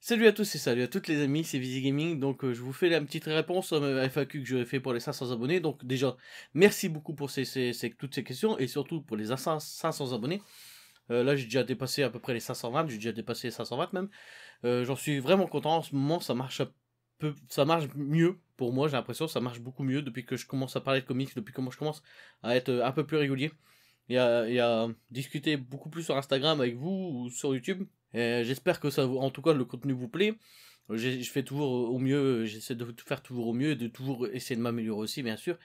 Salut à tous et salut à toutes les amis, c'est Vizy Gaming. Donc je vous fais la petite réponse à ma FAQ que j'aurais fait pour les 500 abonnés. Donc déjà, merci beaucoup pour toutes ces questions et surtout pour les 500 abonnés. Là j'ai déjà dépassé à peu près les 520, j'ai déjà dépassé les 520 même. J'en suis vraiment content, en ce moment ça marche ça marche mieux pour moi, j'ai l'impression ça marche beaucoup mieux depuis que je commence à parler de comics, depuis que je commence à être un peu plus régulier. Et à discuter beaucoup plus sur Instagram avec vous ou sur YouTube. J'espère que en tout cas, le contenu vous plaît. Je fais toujours au mieux, j'essaie de faire toujours au mieux et de toujours essayer de m'améliorer aussi, bien sûr.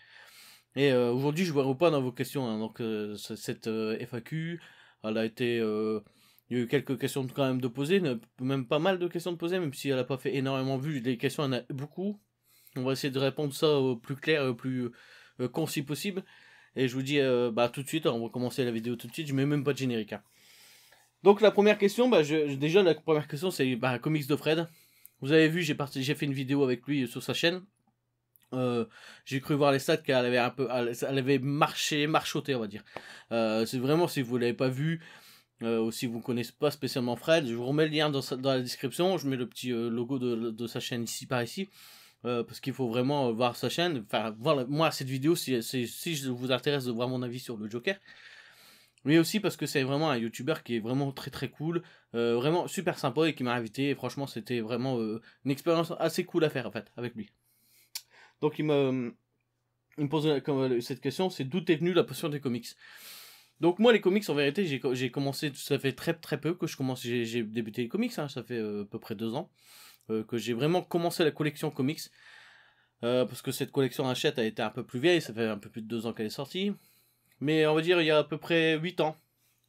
Et aujourd'hui, je vais répondre à vos questions. Hein. Donc, cette FAQ, elle a été. Il y a eu quelques questions quand même de poser, même pas mal de questions de poser, même si elle n'a pas fait énormément vu. Les questions, il y en a beaucoup. On va essayer de répondre ça au plus clair, au plus concis possible. Et je vous dis tout de suite, on va commencer la vidéo tout de suite, je mets même pas de générique. Hein. Donc la première question, déjà la première question c'est comics de Fred. Vous avez vu, j'ai fait une vidéo avec lui sur sa chaîne. J'ai cru voir les stats qu'elle avait elle avait marchoté on va dire. C'est vraiment, si vous l'avez pas vu, ou si vous connaissez pas spécialement Fred, je vous remets le lien dans la description, je mets le petit logo de sa chaîne ici par ici. Parce qu'il faut vraiment voir sa chaîne, enfin voir moi cette vidéo si je vous intéresse de voir mon avis sur le Joker, mais aussi parce que c'est vraiment un YouTuber qui est vraiment très très cool, vraiment super sympa et qui m'a invité, et franchement c'était vraiment une expérience assez cool à faire en fait avec lui. Donc il me pose cette question, c'est d'où est venue la passion des comics. Donc moi les comics en vérité j'ai commencé, ça fait très très peu que j'ai débuté les comics, hein, ça fait à peu près 2 ans. Que j'ai vraiment commencé la collection comics, parce que cette collection Hachette a été un peu plus vieille, ça fait un peu plus de 2 ans qu'elle est sortie, mais on va dire il y a à peu près 8 ans,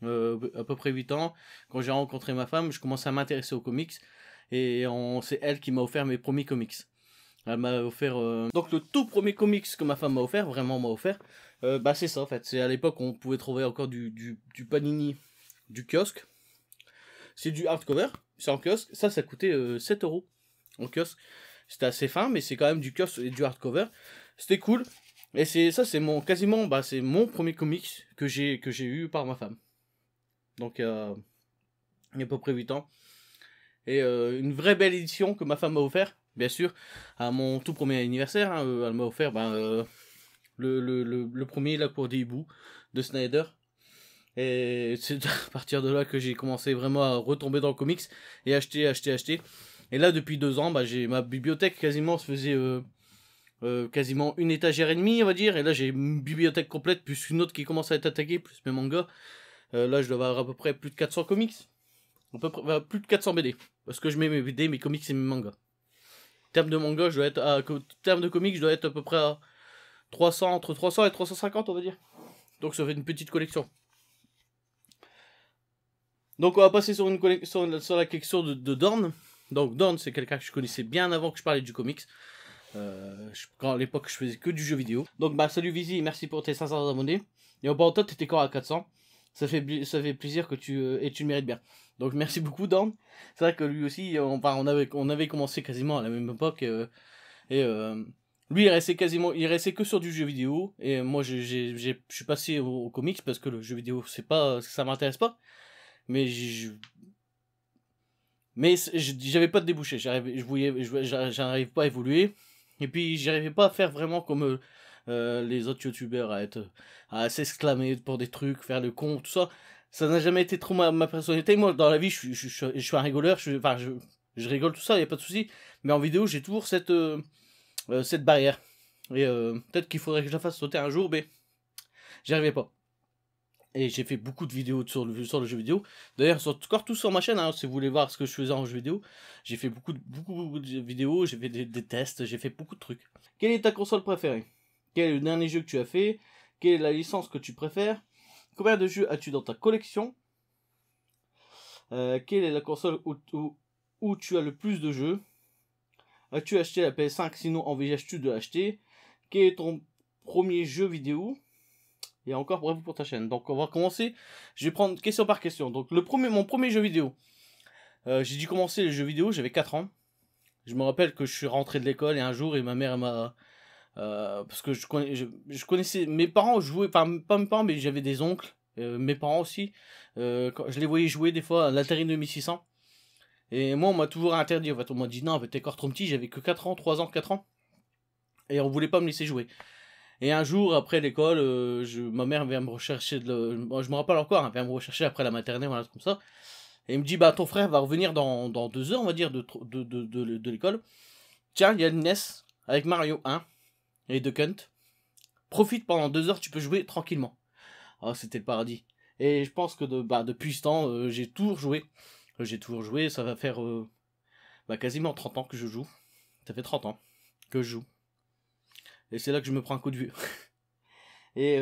quand j'ai rencontré ma femme, je commençais à m'intéresser aux comics, et c'est elle qui m'a offert mes premiers comics. Elle m'a offert... Donc le tout premier comics que ma femme m'a offert, vraiment m'a offert, c'est ça en fait, c'est à l'époque on pouvait trouver encore du Panini, du kiosque, c'est du hardcover, c'est en kiosque, ça coûtait 7 euros en kiosque. C'était assez fin, mais c'est quand même du kiosque et du hardcover. C'était cool. Et c'est c'est mon premier comics que j'ai eu par ma femme. Donc il y a à peu près 8 ans. Et une vraie belle édition que ma femme m'a offert, bien sûr, à mon tout premier anniversaire. Hein, elle m'a offert le premier La Cour des hiboux de Snyder. Et c'est à partir de là que j'ai commencé vraiment à retomber dans le comics et acheter. Et là, depuis 2 ans, j'ai ma bibliothèque quasiment se faisait quasiment une étagère et demie, on va dire. Et là, j'ai une bibliothèque complète, plus une autre qui commence à être attaquée, plus mes mangas. Là, je dois avoir à peu près plus de 400 comics. À peu près, plus de 400 BD. Parce que je mets mes BD, mes comics et mes mangas. En termes de manga, en termes de comics, je dois être à peu près à 300, entre 300 et 350, on va dire. Donc ça fait une petite collection. Donc on va passer sur la collection de Dorn. Donc Dorn, c'est quelqu'un que je connaissais bien avant que je parlais du comics. Quand à l'époque je faisais que du jeu vidéo. Donc salut Vizy, merci pour tes 500 abonnés. Et au bas toi t'étais encore à 400. Ça fait plaisir que tu le mérites bien. Donc merci beaucoup Dorn. C'est vrai que lui aussi, on avait commencé quasiment à la même époque. Lui il restait que sur du jeu vidéo. Et moi je suis passé au comics parce que le jeu vidéo ça m'intéresse pas. Mais j'avais pas de débouché, j'arrive pas à évoluer, et puis j'arrivais pas à faire vraiment comme les autres youtubeurs, à s'exclamer pour des trucs, faire le con, tout ça n'a jamais été trop ma personnalité. Moi dans la vie je suis un rigoleur, je rigole tout ça, y a pas de souci, mais en vidéo j'ai toujours cette barrière, et peut-être qu'il faudrait que je la fasse sauter un jour, mais j'y arrivais pas. Et j'ai fait beaucoup de vidéos sur le jeu vidéo. D'ailleurs, encore tout sur ma chaîne, hein, si vous voulez voir ce que je faisais en jeu vidéo. J'ai fait beaucoup de vidéos, j'ai fait des tests, j'ai fait beaucoup de trucs. Quelle est ta console préférée? Quel est le dernier jeu que tu as fait? Quelle est la licence que tu préfères? Combien de jeux as-tu dans ta collection? Quelle est la console où tu as le plus de jeux? As-tu acheté la PS5? Sinon, envisages-tu de l'acheter? Quel est ton premier jeu vidéo? Et encore bravo pour ta chaîne. Donc on va commencer. Je vais prendre question par question. Donc mon premier jeu vidéo. J'ai dû commencer les jeux vidéo, j'avais 4 ans. Je me rappelle que je suis rentré de l'école et un jour et ma mère m'a... parce que je connaissais... Mes parents jouaient... Enfin pas mes parents mais j'avais des oncles. Mes parents aussi. Quand je les voyais jouer des fois à l'Atari 2600. Et moi, on m'a toujours interdit. En fait, on m'a dit non, t'es encore trop petit, j'avais que 4 ans, 3 ans, 4 ans. Et on voulait pas me laisser jouer. Et un jour, après l'école, ma mère vient me rechercher, bon, je me rappelle encore, elle vient me rechercher après la maternelle, voilà, comme ça. Et il me dit, bah ton frère va revenir dans 2 heures, on va dire, de l'école. Tiens, il y a une NES avec Mario 1 et de Kunt. Profite pendant 2 heures, tu peux jouer tranquillement. Ah, c'était le paradis. Et je pense que depuis ce temps, j'ai toujours joué. Ça va faire quasiment 30 ans que je joue. Ça fait 30 ans que je joue. Et c'est là que je me prends un coup de vieux. Et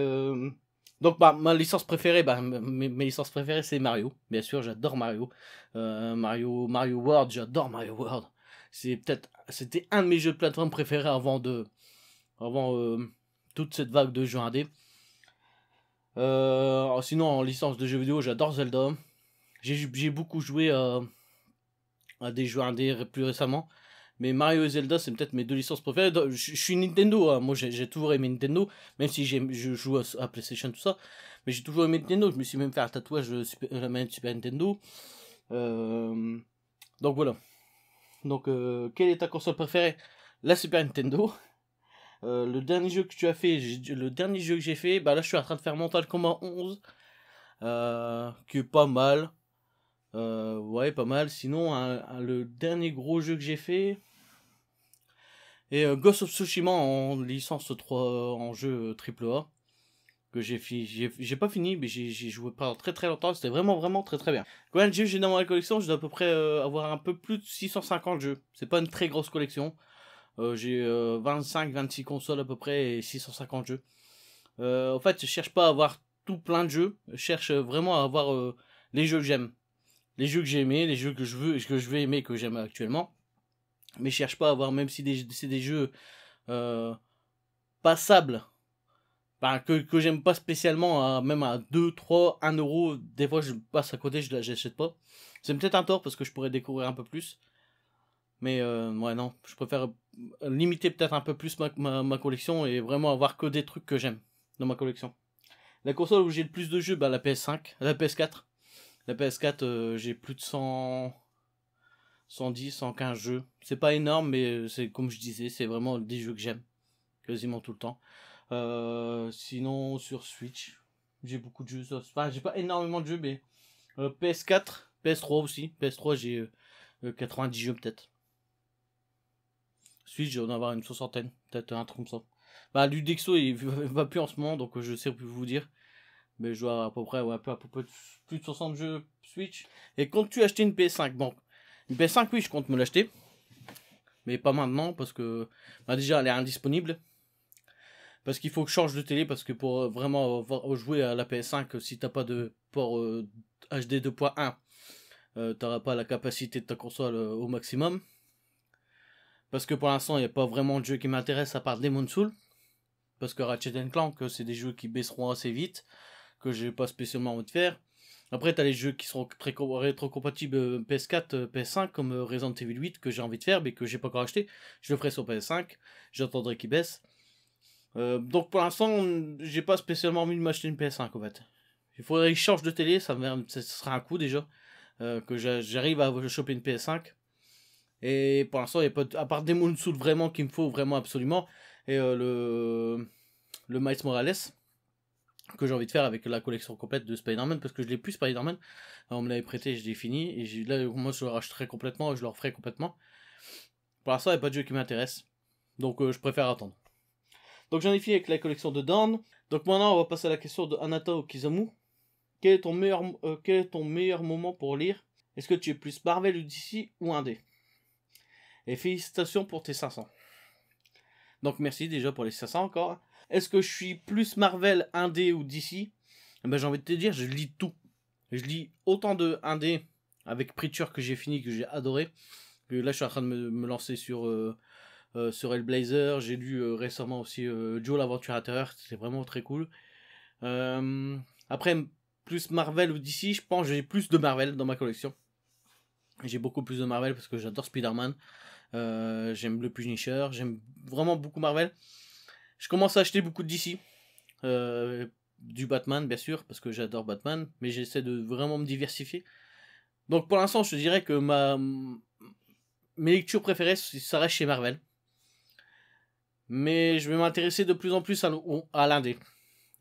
donc ma licence préférée, mes licences préférées c'est Mario. Bien sûr, j'adore Mario. Mario World, j'adore Mario World. C'était un de mes jeux de plateforme préférés avant toute cette vague de jeux indés. Sinon en licence de jeux vidéo, j'adore Zelda. J'ai beaucoup joué à des jeux indés plus récemment. Mais Mario et Zelda, c'est peut-être mes 2 licences préférées. Je suis Nintendo, hein. Moi j'ai toujours aimé Nintendo, même si je joue à PlayStation, tout ça. Mais j'ai toujours aimé Nintendo, je me suis même fait un tatouage de la manette Super Nintendo. Donc voilà. Donc quelle est ta console préférée? La Super Nintendo. Le dernier jeu que tu as fait, le dernier jeu que j'ai fait, là je suis en train de faire Mortal Kombat 11. Qui est pas mal. Ouais, pas mal. Sinon, le dernier gros jeu que j'ai fait... Et Ghost of Tsushima en licence 3 en jeu AAA que j'ai pas fini, mais j'ai joué pendant très très longtemps. C'était vraiment très très bien. Combien de jeux j'ai dans ma collection? Je dois à peu près avoir un peu plus de 650 jeux. C'est pas une très grosse collection. J'ai 25-26 consoles à peu près et 650 jeux. En fait, je cherche pas à avoir tout plein de jeux. Je cherche vraiment à avoir les jeux que j'aime. Les jeux que j'ai aimés, les jeux que je vais aimer, que j'aime actuellement. Mais je cherche pas à avoir, même si c'est des jeux passables, que j'aime pas spécialement, même à 2, 3, 1 euro, des fois je passe à côté, je l'achète pas. C'est peut-être un tort parce que je pourrais découvrir un peu plus. Mais ouais, non, je préfère limiter peut-être un peu plus ma collection et vraiment avoir que des trucs que j'aime dans ma collection. La console où j'ai le plus de jeux, la PS5, la PS4. La PS4, j'ai plus de 110, 115 jeux. C'est pas énorme, mais c'est comme je disais, c'est vraiment des jeux que j'aime quasiment tout le temps. Sinon, sur Switch, j'ai beaucoup de jeux. Enfin, j'ai pas énormément de jeux, mais PS4, PS3 aussi. PS3, j'ai 90 jeux peut-être. Switch, je vais en avoir une soixantaine, peut-être un truc comme ça. Ludexo, il va plus en ce moment, donc je sais plus vous dire. Mais je dois à peu près, à peu près plus de 60 jeux Switch. Et comptes-tu acheter une PS5? Bon, une PS5, oui, je compte me l'acheter. Mais pas maintenant, parce que déjà, elle est indisponible. Parce qu'il faut que je change de télé, parce que pour vraiment jouer à la PS5, si t'as pas de port HD 2.1, t'auras pas la capacité de ta console au maximum. Parce que pour l'instant, il n'y a pas vraiment de jeu qui m'intéresse à part Demon's Souls. Parce que Ratchet Clank, c'est des jeux qui baisseront assez vite, que j'ai pas spécialement envie de faire. Après, t'as les jeux qui seront très rétro-compatibles PS4, PS5, comme Resident Evil 8, que j'ai envie de faire, mais que j'ai pas encore acheté. Je le ferai sur PS5, j'attendrai qu'il baisse. Donc pour l'instant, j'ai pas spécialement envie de m'acheter une PS5 en fait. Il faudrait que je change de télé, ça sera un coup déjà. Que j'arrive à choper une PS5. Et pour l'instant, il n'y a pas à part Demon's Souls vraiment qu'il me faut vraiment absolument. Et le Miles Morales que j'ai envie de faire avec la collection complète de Spider-Man, parce que je l'ai plus Spider-Man. On me l'avait prêté, je l'ai fini. Et là, moi, je le rachèterai complètement, je le referai complètement. Pour l'instant, il n'y a pas de jeu qui m'intéresse. Donc je préfère attendre. Donc j'en ai fini avec la collection de Dawn. Donc maintenant, on va passer à la question de Anata Okizamu. Quel est ton meilleur moment pour lire? Est-ce que tu es plus Marvel ou DC ou indé? Et félicitations pour tes 500. Donc merci déjà pour les 500 encore. Est-ce que je suis plus Marvel, indé ou DC? J'ai envie de te dire, je lis tout. Je lis autant de indé avec Preacher que j'ai fini, que j'ai adoré. Que là, je suis en train de me lancer sur Hellblazer. J'ai lu récemment aussi Joe l'Aventurateur. C'était vraiment très cool. Après, plus Marvel ou DC, je pense que j'ai plus de Marvel dans ma collection. J'ai beaucoup plus de Marvel parce que j'adore Spider-Man. J'aime le Punisher. J'aime vraiment beaucoup Marvel. Je commence à acheter beaucoup de DC. Du Batman, bien sûr, parce que j'adore Batman. Mais j'essaie de vraiment me diversifier. Donc pour l'instant, je te dirais que mes lectures préférées, ça reste chez Marvel. Mais je vais m'intéresser de plus en plus à l'indé.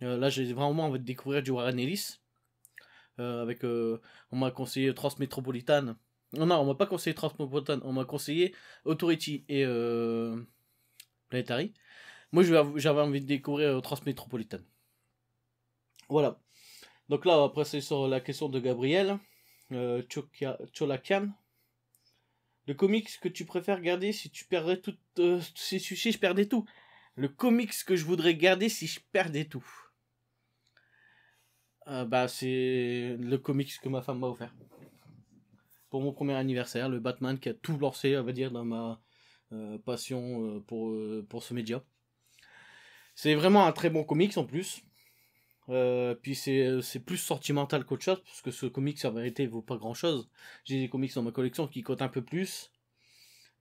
Là, j'ai vraiment envie de découvrir du Warren Ellis. On m'a conseillé Transmétropolitane. Non, on m'a pas conseillé Transmétropolitane, on m'a conseillé Authority et Planetary. Moi, j'avais envie de découvrir Transmétropolitane. Voilà. Donc là, après, c'est sur la question de Gabriel. Cholakian. Le comics que tu préfères garder si tu perdrais tout. Si je perdais tout. Le comics que je voudrais garder si je perdais tout. Bah, c'est le comics que ma femme m'a offert. Pour mon premier anniversaire, le Batman qui a tout lancé, on va dire, dans ma passion pour ce média. C'est vraiment un très bon comics en plus. Puis c'est plus sentimental qu'autre chose, parce que ce comics en vérité vaut pas grand chose. J'ai des comics dans ma collection qui cotent un peu plus.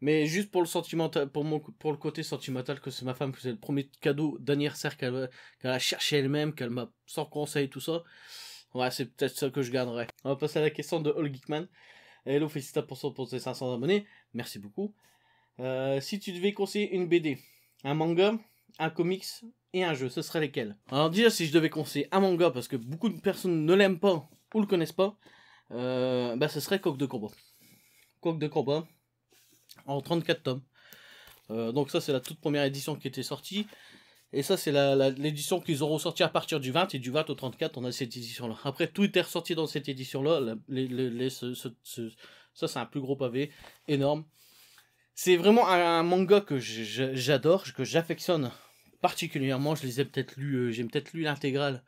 Mais juste pour le sentimental, pour le côté sentimental, que c'est ma femme, que c'est le premier cadeau d'anniversaire qu'elle a cherché elle-même, qu'elle m'a sans conseil, tout ça. Ouais, c'est peut-être ça que je garderai. On va passer à la question de All Geekman. Hello, félicitations pour tes 500 abonnés. Merci beaucoup. Si tu devais conseiller une BD, un manga, un comics et un jeu, ce serait lesquels? Alors déjà, si je devais conseiller un manga, parce que beaucoup de personnes ne l'aiment pas ou le connaissent pas, bah ce serait Coq de combat. Coq de combat, en 34 tomes. Donc ça, c'est la toute première édition qui était sortie. Et ça, c'est l'édition qu'ils ont ressorti à partir du 20, et du 20 au 34, on a cette édition-là. Après, tout est ressorti dans cette édition-là. Ça, c'est un plus gros pavé, énorme. C'est vraiment un manga que j'adore, que j'affectionne particulièrement. Je les ai peut-être lus, j'ai peut-être lu l'intégrale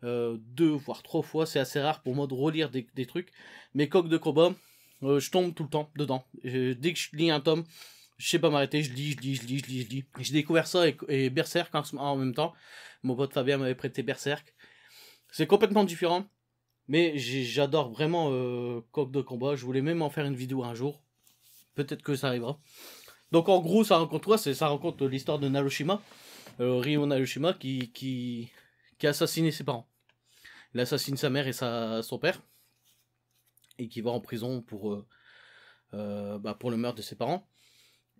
2 voire 3 fois. C'est assez rare pour moi de relire des trucs. Mais Coq de combat, je tombe tout le temps dedans. Dès que je lis un tome, je sais pas m'arrêter, je lis. J'ai découvert ça et Berserk en même temps. Mon pote Fabien m'avait prêté Berserk. C'est complètement différent, mais j'adore vraiment Coq de combat. Je voulais même en faire une vidéo un jour. Peut-être que ça arrivera. Donc en gros, ça raconte l'histoire de Narushima, Ryo Narushima, qui a assassiné ses parents. Il assassine sa mère et son père, et qui va en prison pour le meurtre de ses parents.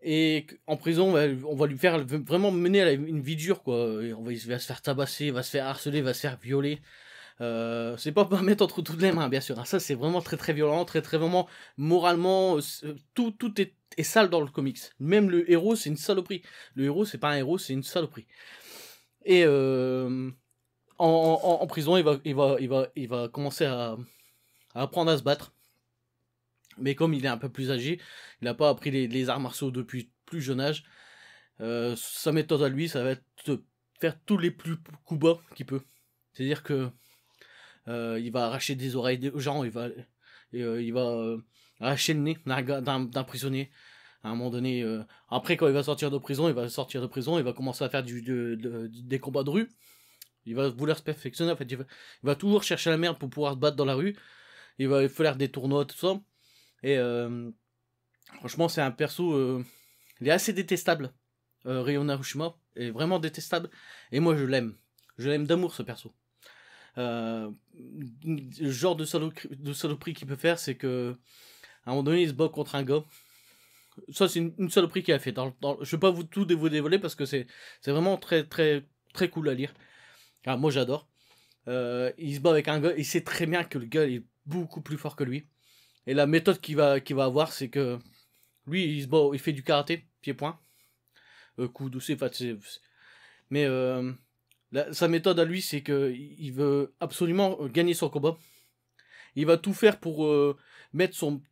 Et en prison, on va lui faire vraiment mener à une vie dure, quoi. Il va se faire tabasser, il va se faire harceler, il va se faire violer. C'est pas pour mettre entre toutes les mains, bien sûr. Ça, c'est vraiment très très violent, très très vraiment moralement. Tout est sale dans le comics. Même le héros, c'est une saloperie. Le héros, c'est pas un héros, c'est une saloperie. Et en prison, il va commencer à apprendre à se battre. Mais comme il est un peu plus âgé, il n'a pas appris les arts martiaux depuis plus jeune âge. Sa méthode à lui, ça va être de faire tous les plus coups bas qu'il peut. C'est-à-dire que il va arracher des oreilles aux gens, il va arracher le nez d'un prisonnier. À un moment donné, après quand il va sortir de prison, il va commencer à faire des combats de rue. Il va vouloir se perfectionner, en fait, il va toujours chercher la merde pour pouvoir se battre dans la rue. Il va faire des tournois, tout ça. Et franchement, c'est un perso, il est assez détestable. Ryo Narushima est vraiment détestable. Et moi, je l'aime. Je l'aime d'amour, ce perso. Le genre de saloperie qu'il peut faire, c'est que à un moment donné, il se bat contre un gars. Ça, c'est une saloperie qu'il a fait. Je vais pas vous dévoiler parce que c'est vraiment très très très cool à lire. Alors, moi, j'adore. Il se bat avec un gars. Il sait très bien que le gars est beaucoup plus fort que lui. Et la méthode qu'il va avoir, c'est que lui, il se bat, il fait du karaté, pied-point, coup douce, mais sa méthode à lui, c'est que il veut absolument gagner son combat. Il va tout faire pour mettre son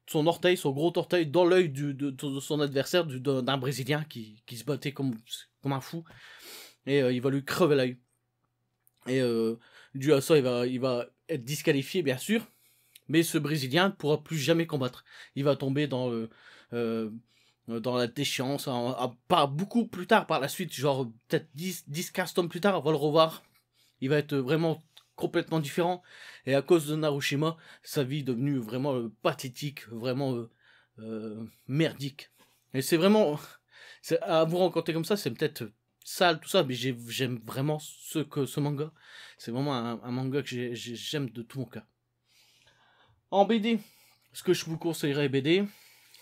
gros orteil, dans l'œil de son adversaire, d'un Brésilien qui se battait comme un fou. Et il va lui crever l'œil. Et dû à ça, il va être disqualifié, bien sûr. Mais ce Brésilien ne pourra plus jamais combattre. Il va tomber dans la déchéance, pas beaucoup plus tard par la suite, genre peut-être 10-15 tomes plus tard, on va le revoir. Il va être vraiment complètement différent. Et à cause de Narushima, sa vie est devenue vraiment pathétique, vraiment merdique. Et c'est vraiment... à vous rencontrer comme ça, c'est peut-être sale, tout ça, mais j'aime vraiment ce manga. C'est vraiment un manga que j'aime de tout mon cœur. En BD, ce que je vous conseillerais BD,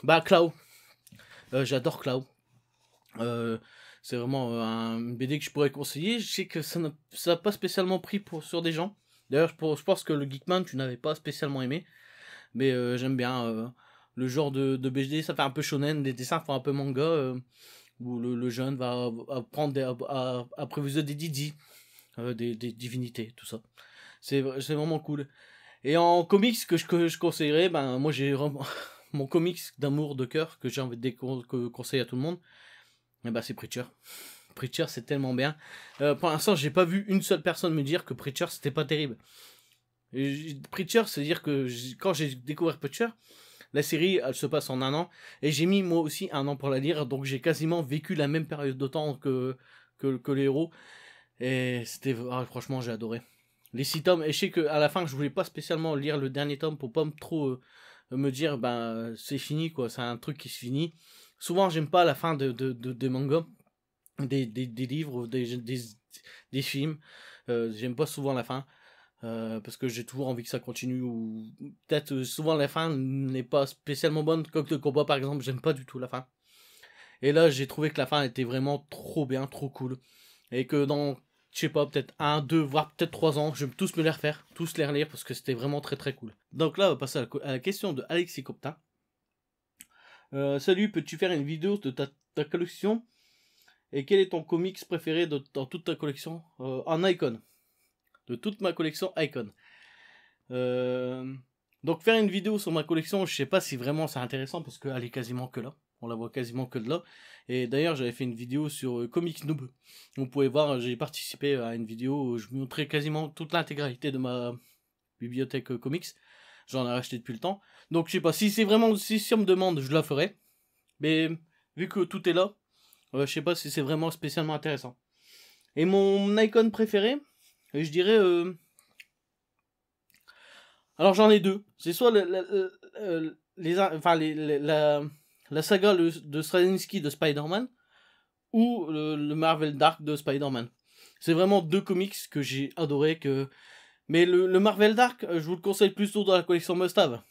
bah Clau. J'adore Clau. C'est vraiment un BD que je pourrais conseiller. Je sais que ça n'a pas spécialement pris sur des gens. D'ailleurs, je pense que le Geekman, tu n'avais pas spécialement aimé. Mais j'aime bien le genre de BD, ça fait un peu shonen, les dessins font un peu manga, où le jeune va apprendre à apprivoiser des didi, des divinités, tout ça. C'est vraiment cool. Et en comics que je conseillerais, ben moi j'ai vraiment mon comics d'amour de cœur que j'ai envie de conseiller à tout le monde. Et ben c'est Preacher. Preacher c'est tellement bien. Pour l'instant j'ai pas vu une seule personne me dire que Preacher c'était pas terrible. Preacher, c'est-à-dire que quand j'ai découvert Preacher, la série elle se passe en un an et j'ai mis moi aussi un an pour la lire, donc j'ai quasiment vécu la même période de temps que les héros. Et c'était franchement j'ai adoré. Les 6 tomes, et je sais qu'à la fin je voulais pas spécialement lire le dernier tome pour pas trop me dire ben c'est fini quoi, c'est un truc qui se finit. Souvent j'aime pas la fin des mangas, des livres, des films. J'aime pas souvent la fin. Parce que j'ai toujours envie que ça continue, ou peut-être souvent la fin n'est pas spécialement bonne. Comme le combat par exemple, j'aime pas du tout la fin. Et là j'ai trouvé que la fin était vraiment trop bien, trop cool. Et que dans, je sais pas, peut-être 1, 2, voire peut-être 3 ans, je vais tous me les refaire, tous les relire parce que c'était vraiment très très cool. Donc là on va passer à la question de Alexis Coptin. Salut, peux-tu faire une vidéo de ta collection? Et quel est ton comics préféré dans toute ta collection en Icon? De toute ma collection Icon. Donc faire une vidéo sur ma collection, je sais pas si vraiment c'est intéressant parce qu'elle est quasiment que là. On la voit quasiment que de là. Et d'ailleurs j'avais fait une vidéo sur Comics Noob. Vous pouvez voir, j'ai participé à une vidéo où je montrais quasiment toute l'intégralité de ma bibliothèque comics. J'en ai racheté depuis le temps. Donc je sais pas, si c'est vraiment, si on me demande, je la ferai. Mais vu que tout est là, je sais pas si c'est vraiment spécialement intéressant. Et mon icon préféré, je dirais... alors j'en ai deux. C'est soit la saga de Straczynski de Spider-Man ou le Marvel Dark de Spider-Man. C'est vraiment deux comics que j'ai adoré. Mais le Marvel Dark, je vous le conseille plutôt dans la collection Must-Have.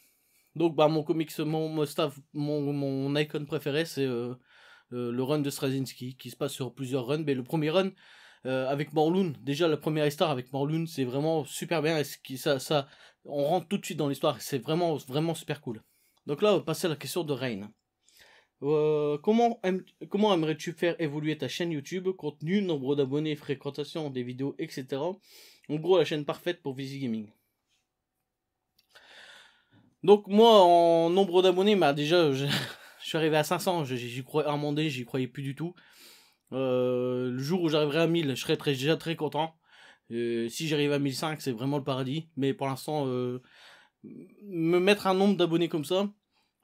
Donc bah mon comics, mon Must-Have, mon icon préféré, c'est le run de Straczynski qui se passe sur plusieurs runs. Mais le premier run avec Morlun, déjà la première histoire avec Morlun, c'est vraiment super bien. Et on rentre tout de suite dans l'histoire. C'est vraiment vraiment super cool. Donc là on va passer à la question de Rain. Comment aimerais-tu faire évoluer ta chaîne YouTube, contenu, nombre d'abonnés, fréquentation des vidéos, etc. En gros, la chaîne parfaite pour Visi Gaming. Donc moi, en nombre d'abonnés, bah déjà, je suis arrivé à 500, j'y croyais, à un moment donné, j'y croyais plus du tout. Le jour où j'arriverai à 1000, je serai déjà très content. Si j'arrive à 1005, c'est vraiment le paradis. Mais pour l'instant, me mettre un nombre d'abonnés comme ça,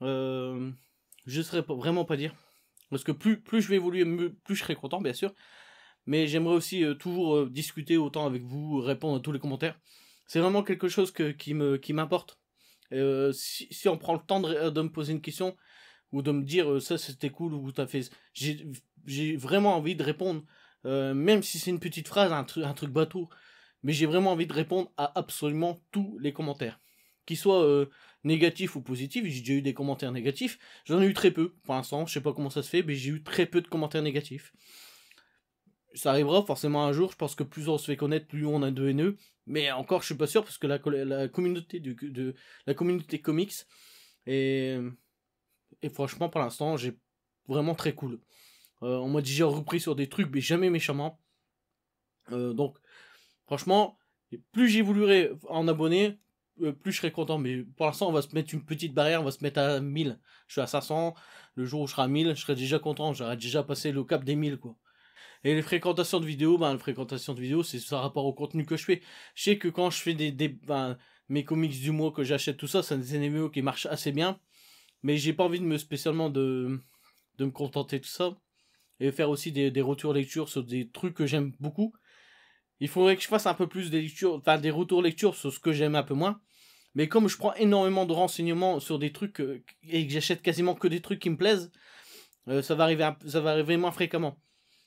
je serais vraiment pas dire. Parce que plus je vais évoluer, plus je serai content, bien sûr. Mais j'aimerais aussi toujours discuter autant avec vous, répondre à tous les commentaires. C'est vraiment quelque chose qui m'importe. Si on prend le temps de me poser une question, ou de me dire ça c'était cool, ou t'as fait... J'ai vraiment envie de répondre. Même si c'est une petite phrase, un truc bateau. Mais j'ai vraiment envie de répondre à absolument tous les commentaires. Qu'ils soient négatifs ou positifs. J'ai déjà eu des commentaires négatifs. J'en ai eu très peu pour l'instant. Je sais pas comment ça se fait, mais j'ai eu très peu de commentaires négatifs. Ça arrivera forcément un jour. Je pense que plus on se fait connaître, plus on a de haineux. Mais encore, je suis pas sûr parce que la communauté la communauté comics et franchement, pour l'instant, j'ai vraiment très cool. On m'a déjà repris sur des trucs, mais jamais méchamment. Donc, franchement, plus j'évoluerai en abonnés, plus je serai content. Mais pour l'instant, on va se mettre une petite barrière, on va se mettre à 1000. Je suis à 500. Le jour où je serai à 1000, je serai déjà content. J'aurai déjà passé le cap des 1000, quoi. Et les fréquentations de vidéos, c'est ça rapport au contenu que je fais. Je sais que quand je fais mes comics du mois que j'achète, tout ça, c'est des NMO qui marchent assez bien. Mais j'ai pas envie spécialement de me contenter de ça. Et faire aussi des retours lecture sur des trucs que j'aime beaucoup. Il faudrait que je fasse un peu plus des retours lecture sur ce que j'aime un peu moins. Mais comme je prends énormément de renseignements sur des trucs et que j'achète quasiment que des trucs qui me plaisent, ça va arriver moins fréquemment.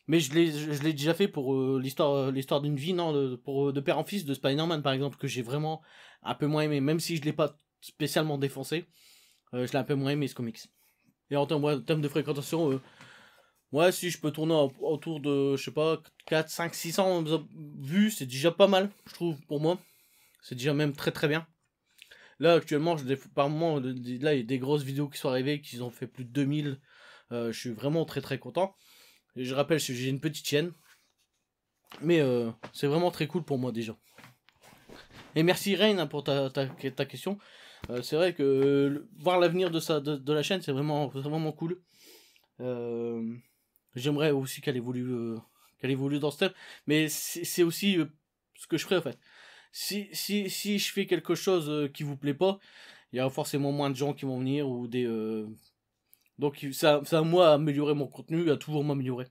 Mais je l'ai déjà fait pour l'histoire d'une vie, non, de père en fils de Spider-Man par exemple, que j'ai vraiment un peu moins aimé, même si je l'ai pas spécialement défoncé. je l'ai un peu moins aimé ce comics. Et en termes de fréquentation, ouais, si je peux tourner autour de, je sais pas, 4, 5, 600 vues, c'est déjà pas mal, je trouve, pour moi. C'est déjà même très très bien. Là, actuellement, par moment, là, il y a des grosses vidéos qui sont arrivées, qui ont fait plus de 2000. Je suis vraiment très très content. Et je rappelle, j'ai une petite chaîne. Mais c'est vraiment très cool pour moi déjà. Et merci Rain hein, pour ta question. C'est vrai que voir l'avenir de la chaîne, c'est vraiment cool. J'aimerais aussi qu'elle évolue dans ce thème. Mais c'est aussi ce que je ferai en fait. Si je fais quelque chose qui vous plaît pas, il y a forcément moins de gens qui vont venir ou des. Donc c'est à moi à améliorer mon contenu, à toujours m'améliorer.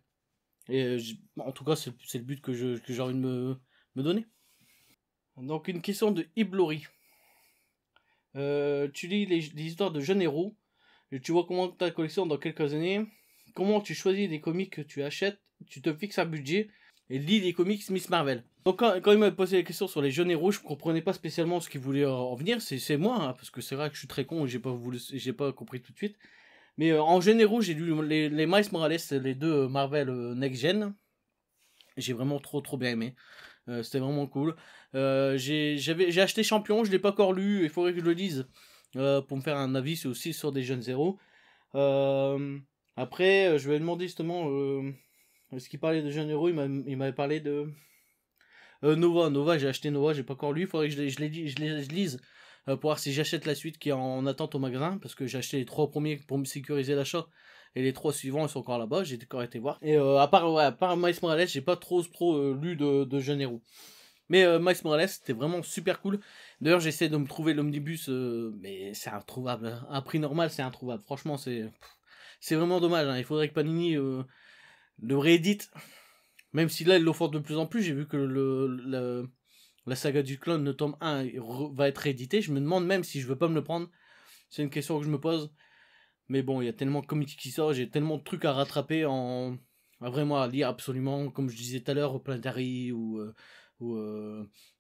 Et en tout cas, c'est le but que j'ai envie de me donner. Donc une question de Iblori. Tu lis les histoires de jeunes héros. Et tu vois comment ta collection dans quelques années. Comment tu choisis les comics que tu achètes. Tu te fixes un budget et lis les comics Miss Marvel. Donc quand il m'a posé la question sur les jeunes héros, je comprenais pas spécialement ce qu'il voulait en venir. C'est moi, hein, parce que c'est vrai que je suis très con et j'ai pas compris tout de suite. Mais en jeunes héros, j'ai lu les Miles Morales, les deux Marvel Next Gen. J'ai vraiment trop bien aimé. C'était vraiment cool. J'ai acheté Champion, je l'ai pas encore lu, il faudrait que je le lise pour me faire un avis aussi sur des jeunes héros. Après, je vais demander justement ce qu'il parlait de jeunes héros, il m'avait parlé de Nova, j'ai acheté Nova, j'ai pas encore lu, il faudrait que je lise pour voir si j'achète la suite qui est en attente au magasin, parce que j'ai acheté les 3 premiers pour me sécuriser l'achat. Et les 3 suivants, ils sont encore là-bas, j'ai encore été voir. Et à part Miles Morales, j'ai pas trop lu de jeunes héros. Mais Miles Morales, c'était vraiment super cool. D'ailleurs, j'essaie de me trouver l'omnibus, mais c'est introuvable. Hein. À un prix normal, c'est introuvable. Franchement, c'est vraiment dommage. Hein. Il faudrait que Panini le réédite. Même si là, ils le font de plus en plus. J'ai vu que la saga du clone, le tome 1, va être réédité. Je me demande même si je veux pas me le prendre. C'est une question que je me pose. Mais bon, il y a tellement de comics qui sortent, j'ai tellement de trucs à rattraper vraiment à lire absolument, comme je disais tout à l'heure, Planetary ou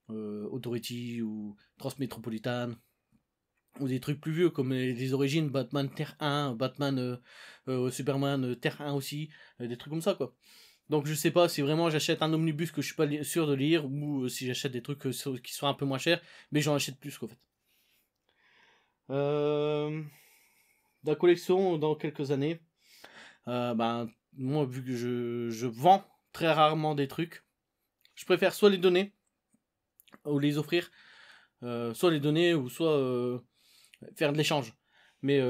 Authority ou Transmétropolitane ou des trucs plus vieux comme les origines Batman Terre 1, Batman Superman Terre 1 aussi, des trucs comme ça quoi. Donc je sais pas si vraiment j'achète un omnibus que je suis pas sûr de lire ou si j'achète des trucs qui sont un peu moins chers, mais j'en achète plus qu'en fait. La collection dans quelques années. Moi, vu que je vends très rarement des trucs, je préfère soit les donner ou les offrir, soit les donner ou soit faire de l'échange. Mais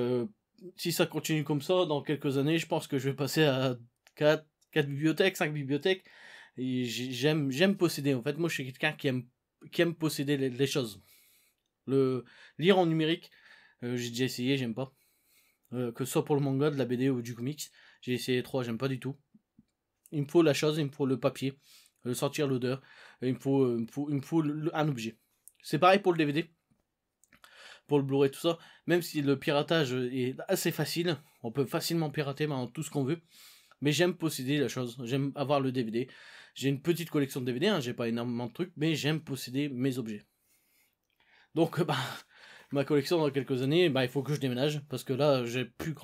si ça continue comme ça, dans quelques années, je pense que je vais passer à 4 bibliothèques, 5 bibliothèques. Et j'aime posséder. En fait, moi, je suis quelqu'un qui aime posséder les choses. Le lire en numérique, j'ai déjà essayé, j'aime pas. Que ce soit pour le manga, de la BD ou du comics. J'ai essayé les 3, j'aime pas du tout. Il me faut la chose, il me faut le papier, sentir l'odeur, il me faut un objet. C'est pareil pour le DVD, pour le Blu-ray, tout ça. Même si le piratage est assez facile, on peut facilement pirater tout ce qu'on veut. Mais j'aime posséder la chose, j'aime avoir le DVD. J'ai une petite collection de DVD, hein, j'ai pas énormément de trucs, mais j'aime posséder mes objets. Donc, ma collection dans quelques années, il faut que je déménage, parce que là, j'ai plus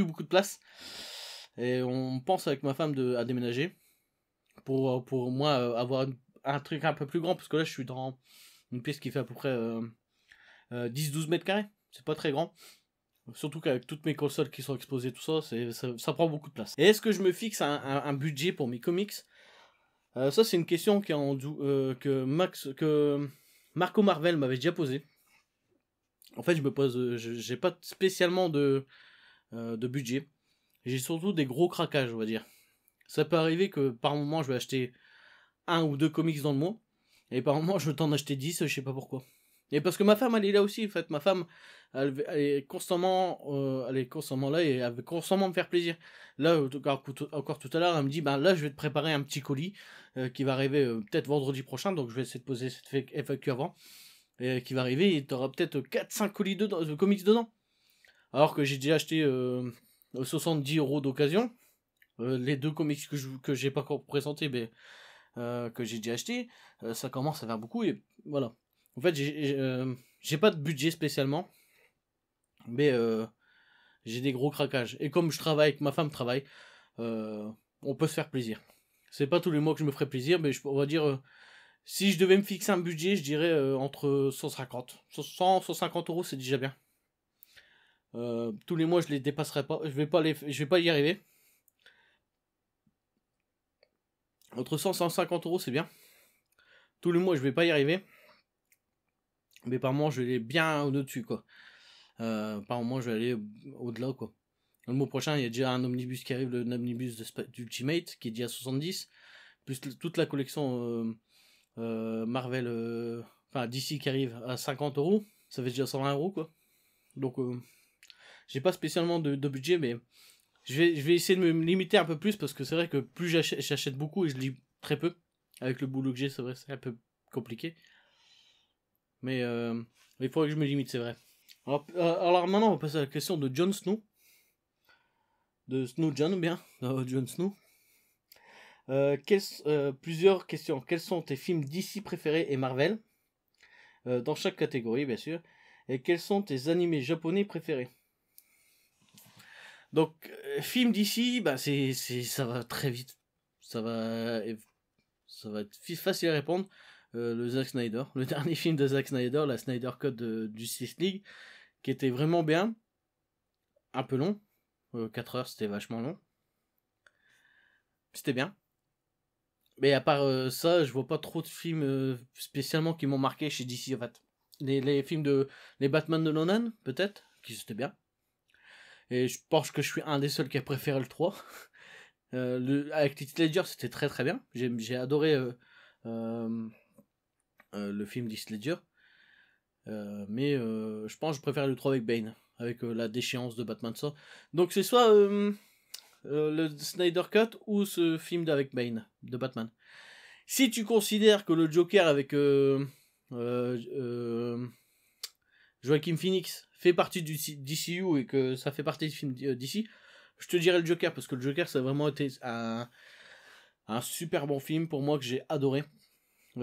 beaucoup de place. Et on pense avec ma femme à déménager pour moi avoir un truc un peu plus grand, parce que là je suis dans une pièce qui fait à peu près 10-12 mètres carrés, c'est pas très grand. Surtout qu'avec toutes mes consoles qui sont exposées, tout ça, ça prend beaucoup de place. Et est-ce que je me fixe un budget pour mes comics? Ça c'est une question que Marco Marvel m'avait déjà posée. En fait, j'ai pas spécialement de budget. J'ai surtout des gros craquages, on va dire. Ça peut arriver que par moment je vais acheter un ou deux comics dans le mois, et par moment je veux t'en acheter 10, je sais pas pourquoi. Et parce que ma femme elle est là aussi, en fait, ma femme elle est constamment là et elle veut constamment me faire plaisir. Là encore tout à l'heure elle me dit là je vais te préparer un petit colis qui va arriver peut-être vendredi prochain, donc je vais essayer de poser cette FAQ avant, et qui va arriver et t'auras peut-être 4-5 colis de comics dedans. Alors que j'ai déjà acheté 70 € d'occasion. Les deux comics que j'ai pas encore présentés, mais que j'ai déjà acheté, ça commence à faire beaucoup et voilà. En fait, j'ai pas de budget spécialement. Mais j'ai des gros craquages. Et comme je travaille, que ma femme travaille, on peut se faire plaisir. C'est pas tous les mois que je me ferai plaisir, mais on va dire, si je devais me fixer un budget, je dirais entre 150. 150 euros, c'est déjà bien. Tous les mois, je les dépasserai pas. Je vais pas y arriver. Entre 100 et 150 euros, c'est bien. Tous les mois, je vais pas y arriver. Mais par mois, je vais aller bien au-dessus, quoi. Par mois, je vais aller au-delà, quoi. Le mois prochain, il y a déjà un omnibus qui arrive, le omnibus d'Ultimate, qui est déjà à 70. Plus toute la collection Marvel, enfin DC qui arrive à 50 euros. Ça fait déjà 120 euros, quoi. Donc, j'ai pas spécialement de budget, mais je vais essayer de me limiter un peu plus parce que c'est vrai que plus j'achète beaucoup et je lis très peu. Avec le boulot que j'ai, c'est vrai, c'est un peu compliqué. Mais il faudrait que je me limite, c'est vrai. Alors maintenant, on va passer à la question de Jon Snow. De Snow Jon, ou bien Jon Snow. Plusieurs questions. Quels sont tes films DC préférés et Marvel dans chaque catégorie, bien sûr. Et quels sont tes animés japonais préférés? Donc, film d'ici, bah ça va très vite. Ça va être facile à répondre. Le Zack Snyder, le dernier film de Zack Snyder, la Snyder Cut de Justice League, qui était vraiment bien. Un peu long. 4 heures, c'était vachement long. C'était bien. Mais à part ça, je vois pas trop de films spécialement qui m'ont marqué chez DC, en fait. Les films les Batman de Nolan, peut-être, qui c'était bien. Et je pense que je suis un des seuls qui a préféré le 3. Avec Heath Ledger, c'était très très bien. J'ai adoré le film d'Heath Ledger. Mais je pense que je préfère le 3 avec Bane. Avec la déchéance de Batman, ça. Donc c'est soit le Snyder Cut ou ce film avec Bane, de Batman. Si tu considères que le Joker avec Joaquin Phoenix fait partie du DCU et que ça fait partie du film DC, je te dirais le Joker, parce que le Joker, ça a vraiment été un super bon film pour moi que j'ai adoré.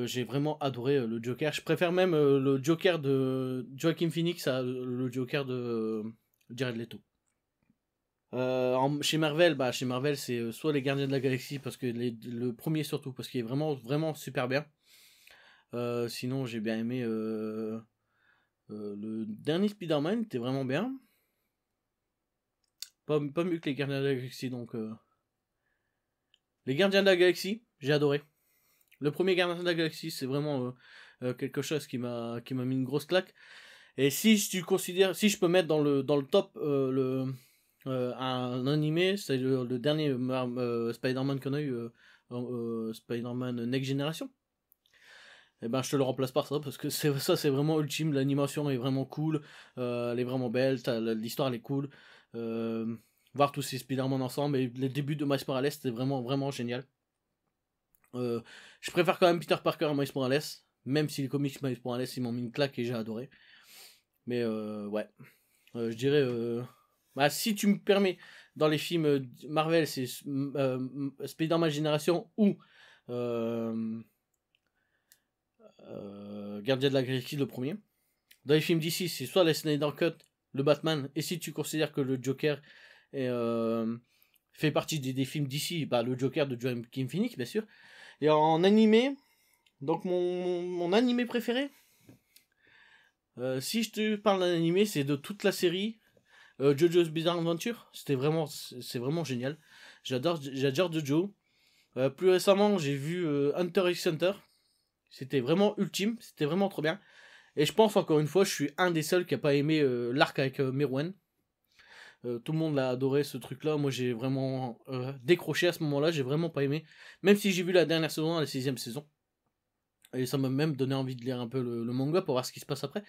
J'ai vraiment adoré le Joker. Je préfère même le Joker de Joaquin Phoenix à le Joker de Jared Leto. Chez Marvel, c'est soit les Gardiens de la Galaxie, parce que le premier surtout, parce qu'il est vraiment, vraiment super bien. Sinon, j'ai bien aimé le dernier Spider-Man, était vraiment bien. Pas mieux que les Gardiens de la Galaxie, donc... Les Gardiens de la Galaxie, j'ai adoré. Le premier Gardien de la Galaxie, c'est vraiment quelque chose qui m'a mis une grosse claque. Et si je peux mettre dans le top un animé, c'est le dernier Spider-Man qu'on a eu, Spider-Man Next Generation. Et ben je te le remplace par ça parce que c'est vraiment ultime. L'animation est vraiment cool, elle est vraiment belle, l'histoire elle est cool. Voir tous ces Spider-Man ensemble et les débuts de Miles Morales, c'était vraiment vraiment génial. Je préfère quand même Peter Parker à Miles Morales, même si les comics Miles Morales ils m'ont mis une claque et j'ai adoré. Mais ouais, je dirais, si tu me permets, dans les films Marvel, c'est Spider-Man Génération ou Gardien de la Galaxie le premier. Dans les films d'ici, c'est soit les Snyder Cut, le Batman, et si tu considères que le Joker fait partie des films d'ici, bah, le Joker de Joaquin Phoenix, bien sûr. Et en animé, donc mon animé préféré, si je te parle d'un animé, c'est de toute la série JoJo's Bizarre Adventure. C'est vraiment génial. J'adore JoJo. Plus récemment, j'ai vu Hunter x Hunter. C'était vraiment ultime, c'était vraiment trop bien. Et je pense encore une fois, je suis un des seuls qui a pas aimé l'arc avec Meruem. Tout le monde l'a adoré ce truc-là. Moi, j'ai vraiment décroché à ce moment-là. J'ai vraiment pas aimé. Même si j'ai vu la dernière saison, la 6ème saison. Et ça m'a même donné envie de lire un peu le manga pour voir ce qui se passe après.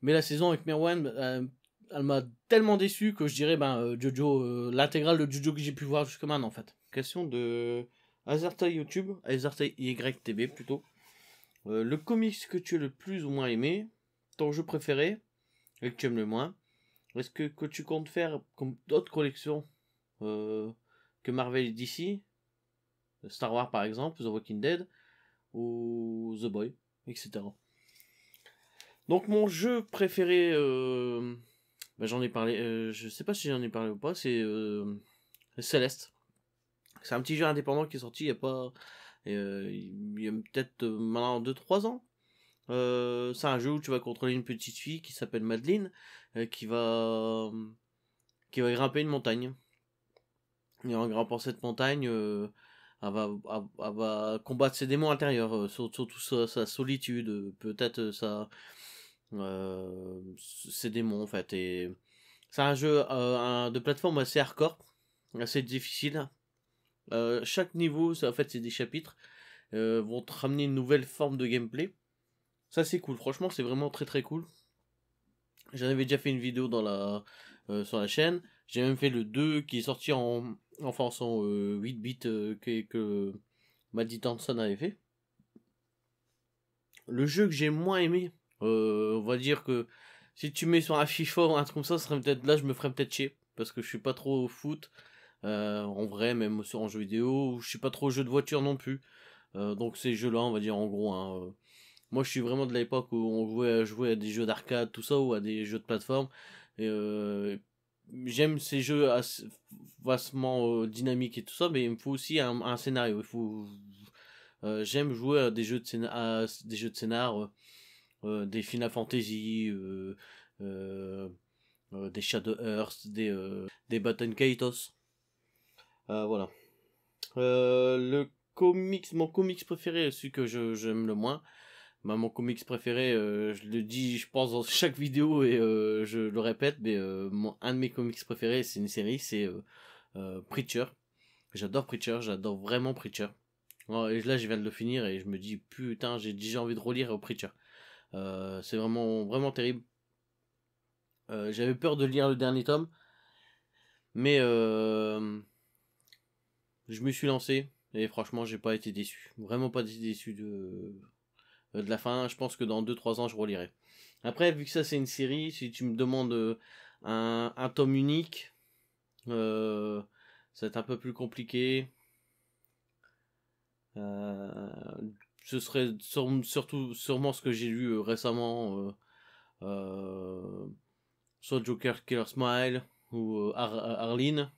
Mais la saison avec Meruem, elle m'a tellement déçu que je dirais Jojo, l'intégrale de Jojo que j'ai pu voir jusque maintenant en fait. Question de Azarta YouTube, Azarta YTV plutôt. Le comics que tu as le plus ou moins aimé, ton jeu préféré et que tu aimes le moins. Est-ce que tu comptes faire comme d'autres collections que Marvel et DC, Star Wars par exemple, The Walking Dead ou The Boy, etc. Donc mon jeu préféré, bah, j'en ai parlé, je sais pas si j'en ai parlé ou pas, c'est Céleste. C'est un petit jeu indépendant qui est sorti il y a pas... il y a peut-être maintenant 2 3 ans. C'est un jeu où tu vas contrôler une petite fille qui s'appelle Madeleine, qui va grimper une montagne. Et en grimpant cette montagne, elle va combattre ses démons intérieurs, surtout sa solitude, peut-être ses démons en fait. Et c'est un jeu de plateforme assez hardcore, assez difficile. Chaque niveau, en fait, c'est des chapitres, vont te ramener une nouvelle forme de gameplay. Ça c'est cool, franchement c'est vraiment très très cool. J'en avais déjà fait une vidéo sur la chaîne. J'ai même fait le 2 qui est sorti en façon 8 bits que Maddie Thompson avait fait. Le jeu que j'ai moins aimé, on va dire que si tu mets sur un FIFA ou un truc comme ça serait peut-être là je me ferais peut-être chier parce que je suis pas trop au foot. En vrai, même en jeu vidéo, je suis pas trop jeu de voiture non plus. Donc ces jeux-là, on va dire en gros, hein, moi je suis vraiment de l'époque où on jouait à des jeux d'arcade, tout ça, ou à des jeux de plateforme. Et j'aime ces jeux assez, vastement dynamiques et tout ça, mais il me faut aussi un scénario. J'aime jouer à des jeux de scénar, des Final Fantasy, des Shadow Earth, des Batten Kaitos. Voilà. Mon comics préféré, celui que j'aime le moins, bah, mon comics préféré, je le dis, je pense, dans chaque vidéo et je le répète, mais un de mes comics préférés, c'est une série, c'est Preacher. J'adore Preacher, j'adore vraiment Preacher. Et là, je viens de le finir et je me dis, putain, j'ai déjà envie de relire Preacher. C'est vraiment, vraiment terrible. J'avais peur de lire le dernier tome, mais je me suis lancé et franchement, j'ai pas été déçu. Vraiment pas été déçu de la fin. Je pense que dans 2 3 ans, je relirai. Après, vu que ça c'est une série, si tu me demandes un tome unique, ça va être un peu plus compliqué. Euh, Ce serait surtout sûrement ce que j'ai lu récemment, soit Joker Killer Smile ou Arline,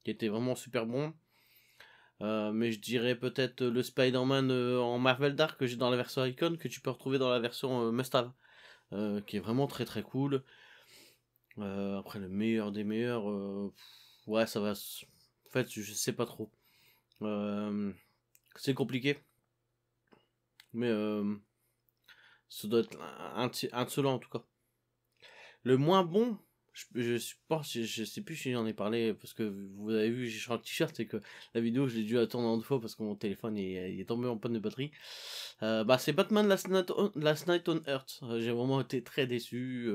qui était vraiment super bon. Mais je dirais peut-être le Spider-Man en Marvel Dark que j'ai dans la version Icon, que tu peux retrouver dans la version Must-Have, qui est vraiment très très cool. Après le meilleur des meilleurs, ouais ça va. En fait, je sais pas trop. C'est compliqué, mais ça doit être un de ceux-là en tout cas. Le moins bon, je pense, je sais plus si j'en ai parlé parce que vous avez vu, j'ai changé de t-shirt et que la vidéo je l'ai dû attendre en 2 fois parce que mon téléphone il est tombé en panne de batterie. Bah c'est Batman Last Night on Earth. J'ai vraiment été très déçu.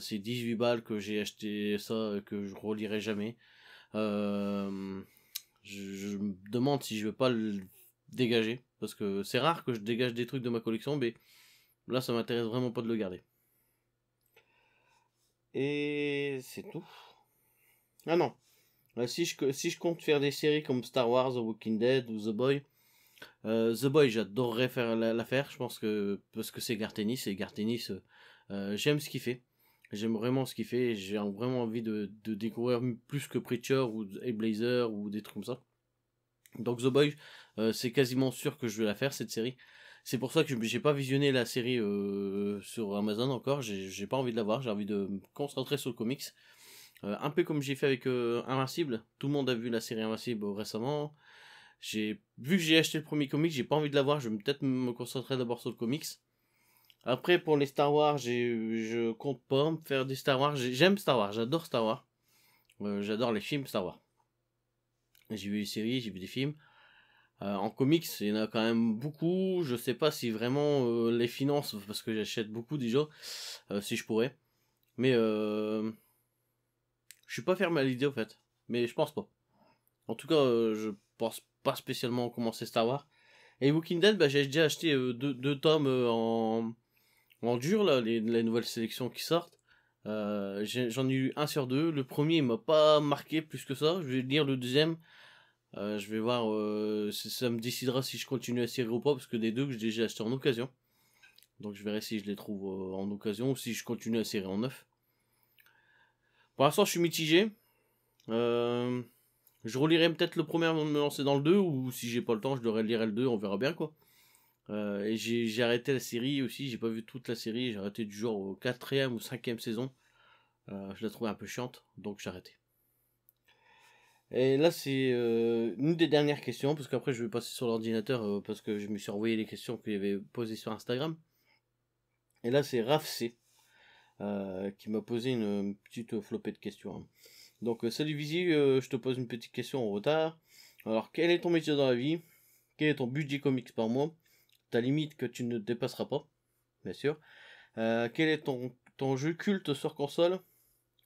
C'est 18 balles que j'ai acheté ça que je relirai jamais. Euh, je me demande si je vais pas le dégager parce que c'est rare que je dégage des trucs de ma collection, mais là ça m'intéresse vraiment pas de le garder. Et c'est tout. Ah non. Si je compte faire des séries comme Star Wars, The Walking Dead ou The Boy j'adorerais la faire, je pense que parce que c'est Garth Ennis et Garth Ennis, j'aime ce qu'il fait. J'aime vraiment ce qu'il fait et j'ai vraiment envie de découvrir plus que Preacher ou Blazer ou des trucs comme ça. Donc The Boy, c'est quasiment sûr que je vais la faire cette série. C'est pour ça que j'ai pas visionné la série sur Amazon encore, j'ai pas envie de la voir, j'ai envie de me concentrer sur le comics. Un peu comme j'ai fait avec Invincible, tout le monde a vu la série Invincible récemment. Vu que j'ai acheté le premier comic, j'ai pas envie de l'avoir, je vais peut-être me concentrer d'abord sur le comics. Après pour les Star Wars, je compte pas me faire des Star Wars. J'aime Star Wars, j'adore Star Wars. J'adore les films Star Wars. J'ai vu les séries, j'ai vu des films. En comics, il y en a quand même beaucoup. Je sais pas si vraiment les finances, parce que j'achète beaucoup déjà, si je pourrais. Mais je suis pas fermé à l'idée en fait. Mais je pense pas. En tout cas, je pense pas spécialement commencer Star Wars. Et Walking Dead, bah, j'ai déjà acheté 2 tomes en dur, là, les nouvelles sélections qui sortent. J'en ai eu un sur deux. Le premier, il m'a pas marqué plus que ça. Je vais lire le deuxième. Je vais voir, ça me décidera si je continue la série ou pas, parce que des deux que j'ai déjà acheté en occasion. Donc je verrai si je les trouve en occasion ou si je continue la série en neuf. Pour l'instant, je suis mitigé. Je relirai peut-être le premier avant de me lancer dans le 2, ou si j'ai pas le temps, je devrais lire le 2, on verra bien quoi. Et j'ai arrêté la série aussi, j'ai pas vu toute la série, j'ai arrêté du genre au 4ème ou 5ème saison. Je la trouvais un peu chiante, donc j'ai arrêté. Et là, c'est une des dernières questions, parce qu'après, je vais passer sur l'ordinateur, parce que je me suis envoyé les questions qu'il avait posées sur Instagram. Et là, c'est RafC, qui m'a posé une petite flopée de questions, hein. Donc, salut Visi, je te pose une petite question en retard. Alors, quel est ton métier dans la vie? Quel est ton budget comics par mois? Ta limite que tu ne dépasseras pas, bien sûr. Quel est ton jeu culte sur console?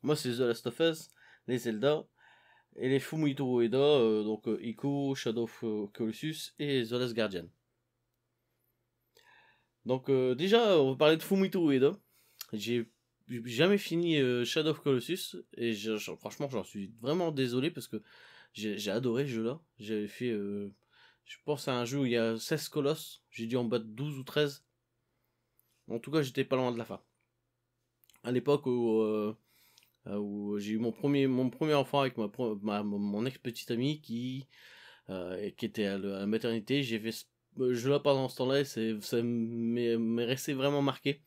Moi, c'est The Last of Us, les Zelda, et les Fumito Ueda, donc Ico, Shadow of Colossus et The Last Guardian. Donc, déjà, on va parler de Fumito Ueda. J'ai jamais fini Shadow of Colossus, et franchement, j'en suis vraiment désolé parce que j'ai adoré ce jeu-là. J'avais fait, je pense à un jeu où il y a 16 colosses, j'ai dû en battre 12 ou 13. En tout cas, j'étais pas loin de la fin. À l'époque où j'ai eu mon premier enfant avec mon ex-petite amie qui était à la maternité, j'ai fait ce jeu-là pendant ce temps-là, et ça m'est resté vraiment marqué.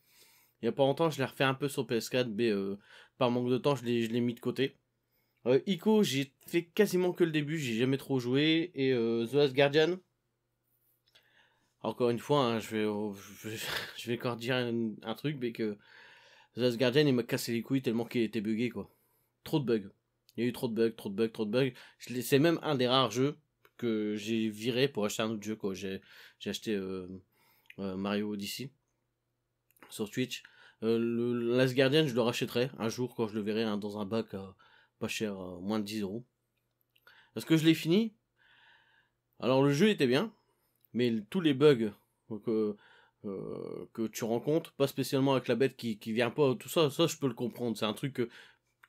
Il y a pas longtemps, je l'ai refait un peu sur PS4, mais par manque de temps, je l'ai mis de côté. Ico, j'ai fait quasiment que le début, j'ai jamais trop joué. Et The Last Guardian, encore une fois, hein, je vais encore dire un truc, mais que The Last Guardian, il m'a cassé les couilles tellement qu'il était buggé, quoi. Trop de bugs. Il y a eu trop de bugs, trop de bugs, trop de bugs. C'est même un des rares jeux que j'ai viré pour acheter un autre jeu, quoi. J'ai acheté Mario Odyssey sur Twitch. Le Last Guardian, je le rachèterai un jour quand je le verrai, hein, dans un bac pas cher, moins de 10 €. Parce que je l'ai fini. Alors le jeu était bien, mais tous les bugs que tu rencontres, pas spécialement avec la bête qui vient pas, tout ça, ça je peux le comprendre. C'est un truc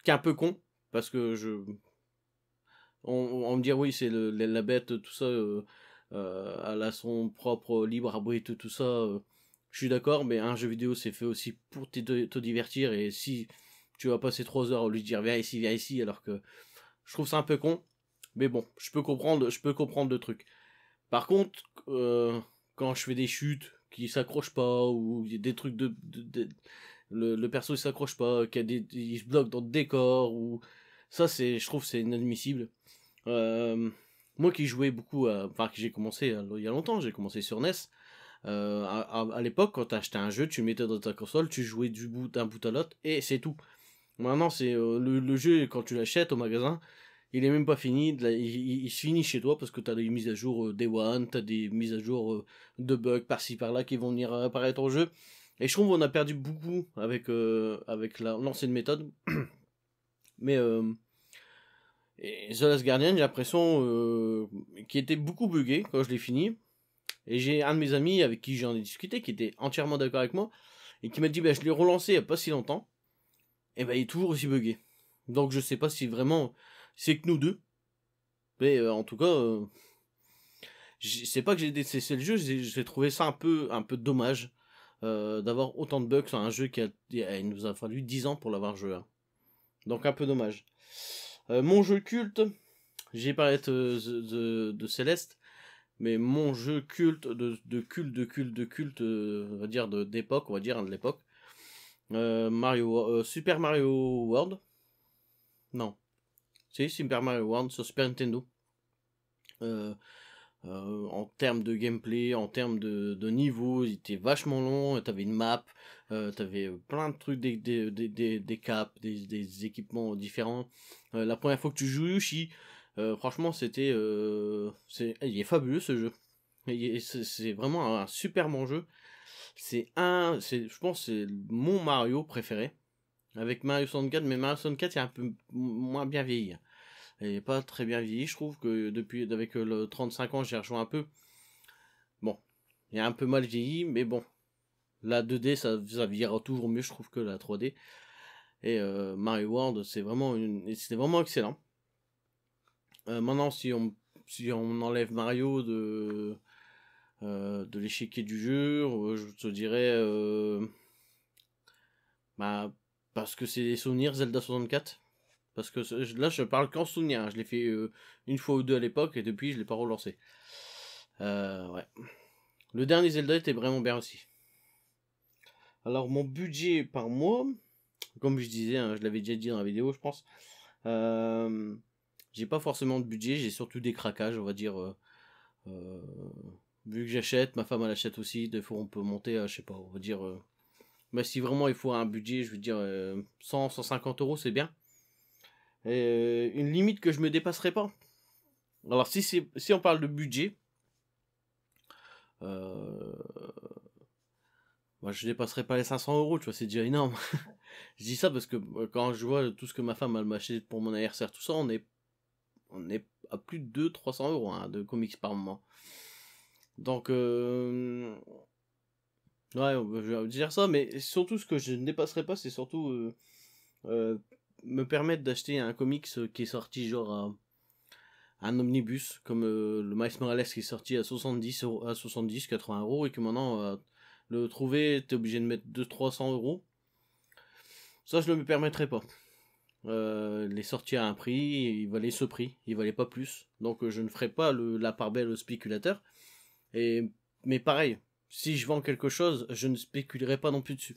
qui est un peu con, parce que on me dit oui, c'est la bête, tout ça, elle a son propre libre arbitre, tout ça. Je suis d'accord, mais un jeu vidéo c'est fait aussi pour te divertir, et si tu vas passer 3 heures à lui dire viens ici, alors que je trouve ça un peu con. Mais bon, je peux comprendre le truc. Par contre, quand je fais des chutes qui s'accrochent pas, ou il y a des trucs le perso il s'accroche pas, il se bloque dans le décor, ou ça, je trouve c'est inadmissible. Moi qui jouais beaucoup, enfin que j'ai commencé il y a longtemps, j'ai commencé sur NES. À l'époque, quand t'achetais un jeu, tu le mettais dans ta console, tu jouais d'un bout à l'autre, et c'est tout. Maintenant, c'est le jeu, quand tu l'achètes au magasin, il est même pas fini, il se finit chez toi parce que t'as des mises à jour Day One, t'as des mises à jour de bugs par-ci par-là qui vont venir réparer ton jeu. Et je trouve qu'on a perdu beaucoup avec l'ancienne méthode. Mais et The Last Guardian, j'ai l'impression qu'il était beaucoup buggé quand je l'ai fini. Et j'ai un de mes amis avec qui j'en ai discuté qui était entièrement d'accord avec moi et qui m'a dit bah, je l'ai relancé il y a pas si longtemps, et bah il est toujours aussi buggé. Donc je sais pas si vraiment c'est que nous deux. Mais en tout cas, c'est pas que j'ai détesté le jeu, j'ai trouvé ça un peu dommage d'avoir autant de bugs sur un jeu il nous a fallu 10 ans pour l'avoir joué, hein. Donc un peu dommage. Mon jeu culte, j'ai parlé de Céleste, mais mon jeu culte, de culte, on va dire d'époque, on va dire, hein, de l'époque, Super Mario World. Non, c'est Super Mario World sur Super Nintendo. En termes de gameplay, en termes de niveau, il était vachement long. T'avais une map, t'avais plein de trucs, des caps, des équipements différents. La première fois que tu joues Yoshi, franchement, il est fabuleux ce jeu. C'est vraiment un super bon jeu. Je pense, c'est mon Mario préféré. Avec Mario 64, mais Mario 64 est un peu moins bien vieilli. Elle est pas très bien vieilli, je trouve que avec le 35 ans, j'ai rejoint un peu. Bon, il est un peu mal vieilli, mais bon, la 2D, ça vieillira toujours mieux, je trouve, que la 3D. Et Mario World, c'était vraiment excellent. Maintenant, si on enlève Mario de l'échiquier du jeu, je te dirais, bah, parce que c'est des souvenirs, Zelda 64. Parce que là, je parle qu'en souvenir. Hein. Je l'ai fait une fois ou deux à l'époque, et depuis, je l'ai pas relancé. Ouais. Le dernier Zelda était vraiment bien aussi. Alors, mon budget par mois, comme je disais, hein, je l'avais déjà dit dans la vidéo, je pense. J'ai pas forcément de budget, j'ai surtout des craquages, on va dire. Vu que j'achète, ma femme elle achète aussi, des fois on peut monter à, je sais pas, on va dire. Mais si vraiment il faut un budget, je veux dire 100, 150 euros, c'est bien. Une limite que je me dépasserai pas. Alors si on parle de budget, moi je dépasserai pas les 500 euros, tu vois, c'est déjà énorme. Je dis ça parce que quand je vois tout ce que ma femme elle m'a acheté pour mon anniversaire, tout ça, on est à plus de 200-300 euros hein, de comics par moment. Donc, ouais, je vais dire ça, mais surtout ce que je ne dépasserai pas, c'est surtout me permettre d'acheter un comics qui est sorti genre un omnibus, comme le Miles Morales qui est sorti à 70, 80 euros, et que maintenant, le trouver, t'es obligé de mettre 200-300 euros. Ça, je ne me permettrai pas. Les sorties à un prix, il valait ce prix, il valait pas plus. Donc je ne ferai pas la part belle au spéculateur. Mais pareil, si je vends quelque chose, je ne spéculerai pas non plus dessus.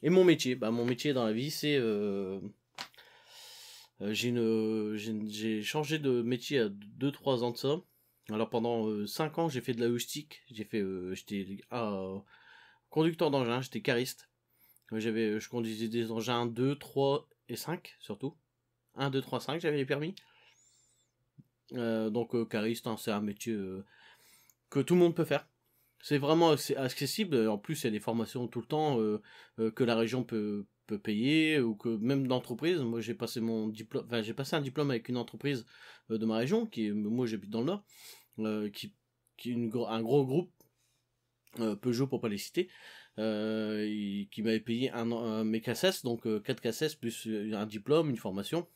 Et mon métier, mon métier dans la vie, c'est j'ai changé de métier à 2-3 ans de ça. Alors pendant 5 ans, j'ai fait de la logistique. J'étais conducteur d'engin, j'étais cariste. Je conduisais des engins 2, 3 et 5 surtout. 1, 2, 3, 5, j'avais les permis. Donc cariste, hein, c'est un métier que tout le monde peut faire. C'est vraiment accessible. En plus, il y a des formations tout le temps que la région peut payer, ou que même d'entreprise. Moi, j'ai passé mon diplôme, enfin, j'ai passé un diplôme avec une entreprise de ma région, moi j'habite dans le Nord, qui est un gros groupe, Peugeot pour pas les citer, qui m'avait payé mes CACES, donc 4 CACES plus un diplôme, une formation,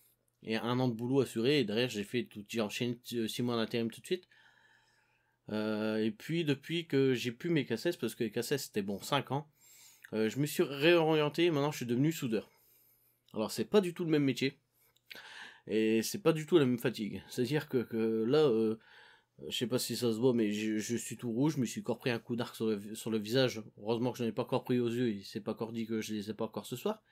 et un an de boulot assuré, et derrière j'ai enchaîné 6 mois d'intérim tout de suite. Et puis depuis que j'ai plus mes cassettes, parce que les cassettes c'était bon 5 ans, je me suis réorienté et maintenant je suis devenu soudeur. Alors c'est pas du tout le même métier, et c'est pas du tout la même fatigue. C'est-à-dire que là, je sais pas si ça se voit, mais je suis tout rouge, je me suis encore pris un coup d'arc sur le visage. Heureusement que je n'en ai pas encore pris aux yeux, il s'est pas encore dit que je les ai pas encore ce soir.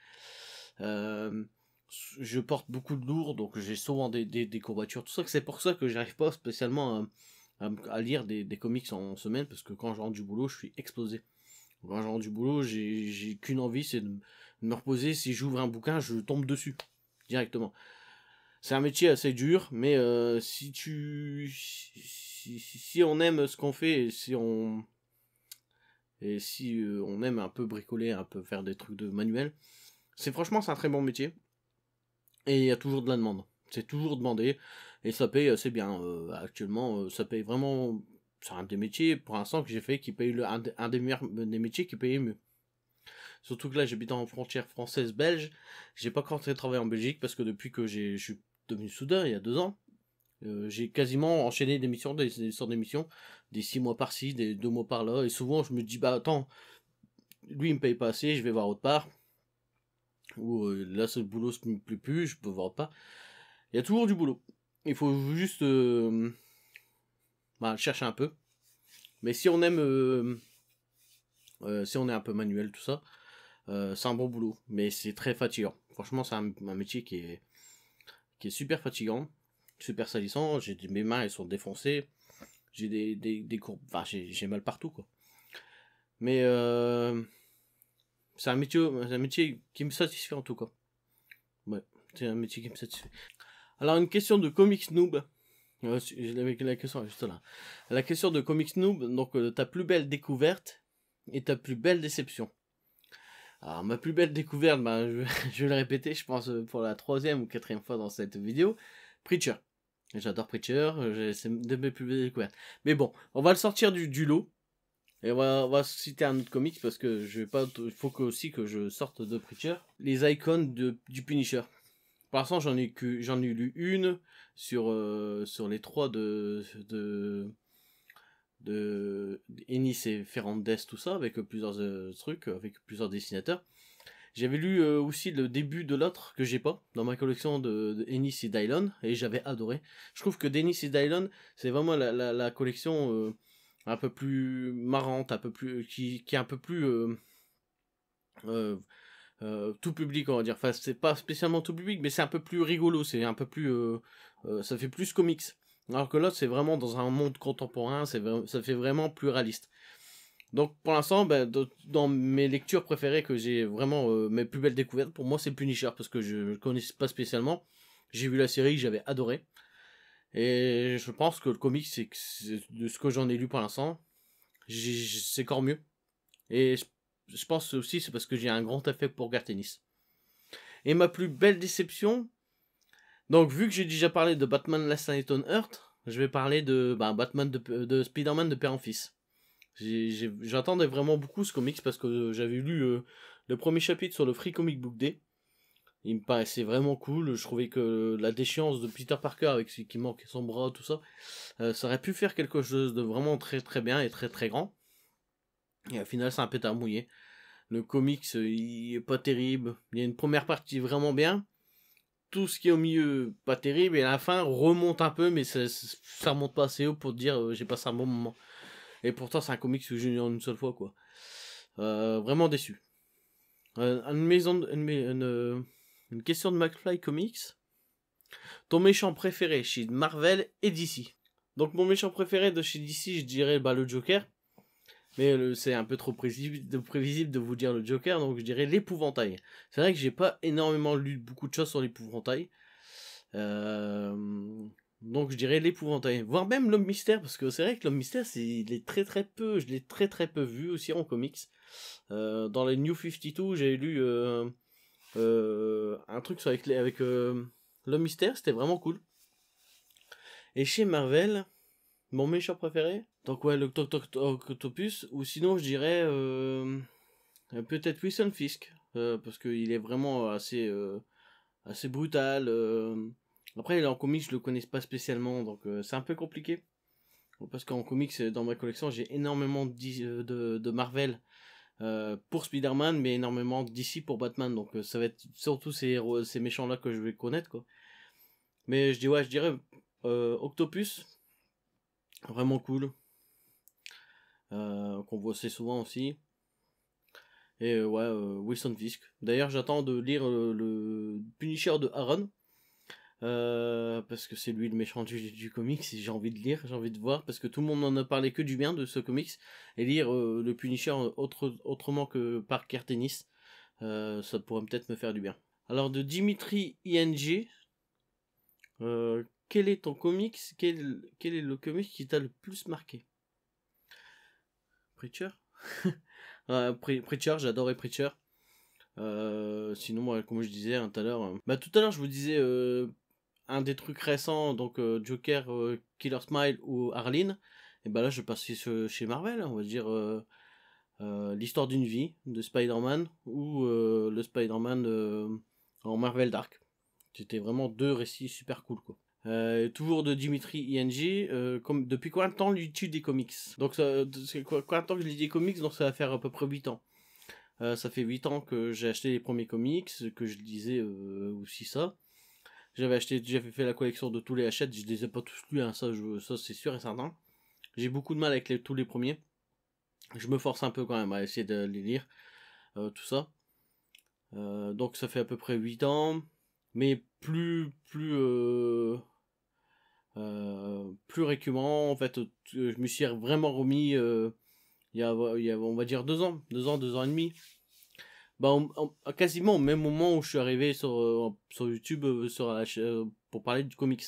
Je porte beaucoup de lourd, donc j'ai souvent des courbatures, tout ça. C'est pour ça que j'arrive pas spécialement à lire des comics en semaine, parce que quand je rentre du boulot, je suis explosé. Quand je rentre du boulot, j'ai qu'une envie, c'est de me reposer. Si j'ouvre un bouquin, je tombe dessus, directement. C'est un métier assez dur, mais si on aime ce qu'on fait, et si on aime un peu bricoler, un peu faire des trucs de manuel, c'est un très bon métier. Et il y a toujours de la demande. C'est toujours demandé. Et ça paye assez bien. Actuellement, ça paye vraiment. C'est un des métiers, pour l'instant, que j'ai fait qui paye un des meilleurs des métiers qui payait mieux. Surtout que là, j'habite en frontière française-belge. J'ai pas encore travaillé en Belgique parce que depuis que je suis devenu soudeur il y a 2 ans, j'ai quasiment enchaîné des sortes d'émissions, des 6 mois par-ci, des 2 mois par-là. Et souvent, je me dis, bah attends, lui, il me paye pas assez, je vais voir autre part. Ou là, ce boulot ne me plaît plus, je peux voir autre part. Il y a toujours du boulot. Il faut juste chercher un peu. Mais si on aime, si on est un peu manuel, tout ça, c'est un bon boulot. Mais c'est très fatigant. Franchement, c'est un métier qui est super fatigant, super salissant. Mes mains, elles sont défoncées. J'ai des courbes. Enfin, j'ai mal partout, quoi. Mais c'est un métier qui me satisfait en tout cas. Ouais, c'est un métier qui me satisfait. Alors, une question de Comics Noob. Avec la question juste là. La question de Comics Noob, donc ta plus belle découverte et ta plus belle déception. Alors ma plus belle découverte, je vais le répéter, je pense pour la 3e ou 4e fois dans cette vidéo, Preacher. J'adore Preacher, c'est de mes plus belles découvertes. Mais bon, on va le sortir du lot. Et on va citer un autre comics parce que je vais pas, il faut aussi que je sorte de Preacher. Les icônes du Punisher. Pour l'instant, j'en ai lu une sur les 3 de Ennis et Ferrandez, tout ça, avec plusieurs trucs, avec plusieurs dessinateurs. J'avais lu aussi le début de l'autre que j'ai pas dans ma collection de Ennis et Dylon et j'avais adoré. Je trouve que Dennis et Dylon c'est vraiment la collection un peu plus marrante, un peu plus qui est un peu plus euh, tout public on va dire. Enfin c'est pas spécialement tout public mais c'est un peu plus rigolo, c'est un peu plus ça fait plus comics. Alors que l'autre c'est vraiment dans un monde contemporain, ça fait vraiment plus réaliste. Donc pour l'instant, dans mes lectures préférées que j'ai vraiment mes plus belles découvertes, pour moi c'est Punisher parce que je ne connais pas spécialement. J'ai vu la série, j'avais adoré. Et je pense que le comic, de ce que j'en ai lu pour l'instant, c'est encore mieux. Et je pense aussi c'est parce que j'ai un grand affect pour Garth Ennis. Et ma plus belle déception, donc vu que j'ai déjà parlé de Batman Last Night on Earth, je vais parler de Batman de Spider-Man de père en fils. J'attendais vraiment beaucoup ce comics parce que j'avais lu le premier chapitre sur le Free Comic Book Day. Il me paraissait vraiment cool. Je trouvais que la déchéance de Peter Parker avec ce qui manque son bras, tout ça, ça aurait pu faire quelque chose de vraiment très très bien et très très grand. Et au final, c'est un pétard mouillé. Le comics, il est pas terrible. Il y a une première partie vraiment bien. Tout ce qui est au milieu, pas terrible. Et à la fin, remonte un peu, mais ça remonte pas assez haut pour dire j'ai passé un bon moment. Et pourtant, c'est un comics que j'ai lu en une seule fois, quoi. Vraiment déçu. Une question de McFly Comics. Ton méchant préféré chez Marvel et DC. Donc, mon méchant préféré de chez DC, je dirais le Joker. Mais c'est un peu trop prévisible de vous dire le Joker, donc je dirais l'épouvantail. C'est vrai que j'ai pas énormément lu beaucoup de choses sur l'épouvantail. Donc je dirais l'épouvantail, voire même l'homme mystère, parce que c'est vrai que l'homme mystère, il est très très peu, je l'ai très très peu vu aussi en comics. Dans les New 52, j'ai lu un truc avec l'homme mystère, c'était vraiment cool. Et chez Marvel, mon méchant préféré, donc ouais, le Octopus, ou sinon je dirais peut-être Wilson Fisk, parce qu'il est vraiment assez brutal. Après, en comics, je le connais pas spécialement, donc c'est un peu compliqué. Parce qu'en comics, dans ma collection, j'ai énormément de Marvel pour Spider-Man, mais énormément d'ici pour Batman. Donc ça va être surtout ces méchants-là que je vais connaître, quoi. Mais je dirais Octopus, vraiment cool. Qu'on voit assez souvent aussi. Et Wilson Fisk. D'ailleurs, j'attends de lire le Punisher de Aaron. Parce que c'est lui le méchant du comics et j'ai envie de lire, j'ai envie de voir, parce que tout le monde n'en a parlé que du bien de ce comics, et lire le Punisher autrement que par Kertenis, ça pourrait peut-être me faire du bien. Alors de Dimitri ING, quel est ton comics, quel est le comics qui t'a le plus marqué? Preacher. Preacher, j'adorais Preacher. Sinon, moi, comme je disais tout à l'heure, je vous disais un des trucs récents, donc Joker, Killer Smile ou Arline. Et là, je passais chez Marvel, on va dire l'histoire d'une vie de Spider-Man ou le Spider-Man en Marvel Dark. C'était vraiment deux récits super cool, quoi. Toujours de Dimitri ING, depuis combien de temps lis-tu des comics? Donc, c'est combien de temps que je lis des comics? Donc, ça va faire à peu près 8 ans. Ça fait 8 ans que j'ai acheté les premiers comics, que je lisais aussi ça. J'avais fait la collection de tous les Hachette, je les ai pas tous lus, hein, ça c'est sûr et certain. J'ai beaucoup de mal avec tous les premiers. Je me force un peu quand même à essayer de les lire, tout ça. Donc ça fait à peu près 8 ans, mais plus récurrent, en fait, je me suis vraiment remis il y a, on va dire 2 ans et demi. Quasiment au même moment où je suis arrivé sur YouTube pour parler du comics.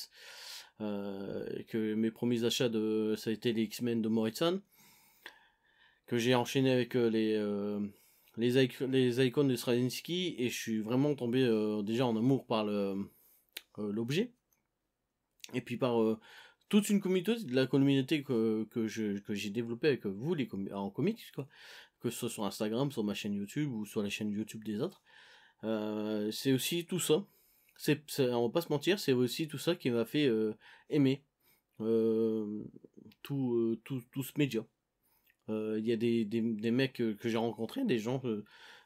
Que mes premiers achats ça a été les X-Men de Morrison, que j'ai enchaîné avec les icônes de Straczynski, et je suis vraiment tombé déjà en amour par l'objet, et puis par toute une communauté, de la communauté que j'ai développée avec vous en comics, quoi. Que ce soit sur Instagram, sur ma chaîne YouTube ou sur la chaîne YouTube des autres. C'est aussi tout ça. On va pas se mentir, c'est aussi tout ça qui m'a fait aimer tout ce média. Il y a des mecs que j'ai rencontrés, des gens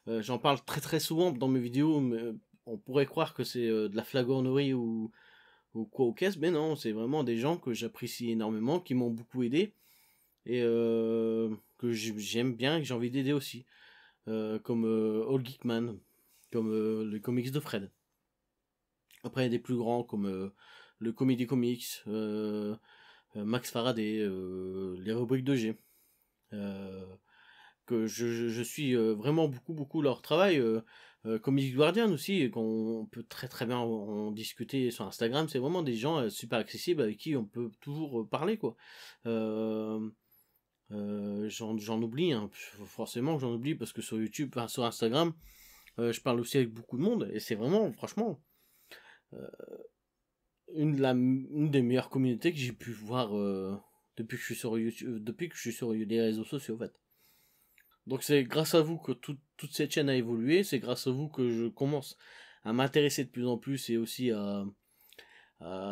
J'en parle très très souvent dans mes vidéos, mais on pourrait croire que c'est de la flagornerie ou quoi au caisse, mais non, c'est vraiment des gens que j'apprécie énormément, qui m'ont beaucoup aidé, et que j'aime bien et que j'ai envie d'aider aussi. Comme All Geekman, comme les comics de Fred. Après, il y a des plus grands comme le Comedy Comics, Max Faraday, les rubriques de G. Que je suis vraiment beaucoup leur travail. Comics Guardian aussi, et qu'on peut très très bien en discuter sur Instagram. C'est vraiment des gens super accessibles avec qui on peut toujours parler, quoi. J'en oublie, hein. Forcément que j'en oublie parce que sur YouTube, enfin sur Instagram, je parle aussi avec beaucoup de monde et c'est vraiment, franchement, euh, une des meilleures communautés que j'ai pu voir depuis que je suis sur YouTube, depuis que je suis sur les réseaux sociaux en fait. Donc c'est grâce à vous que toute cette chaîne a évolué, c'est grâce à vous que je commence à m'intéresser de plus en plus et aussi à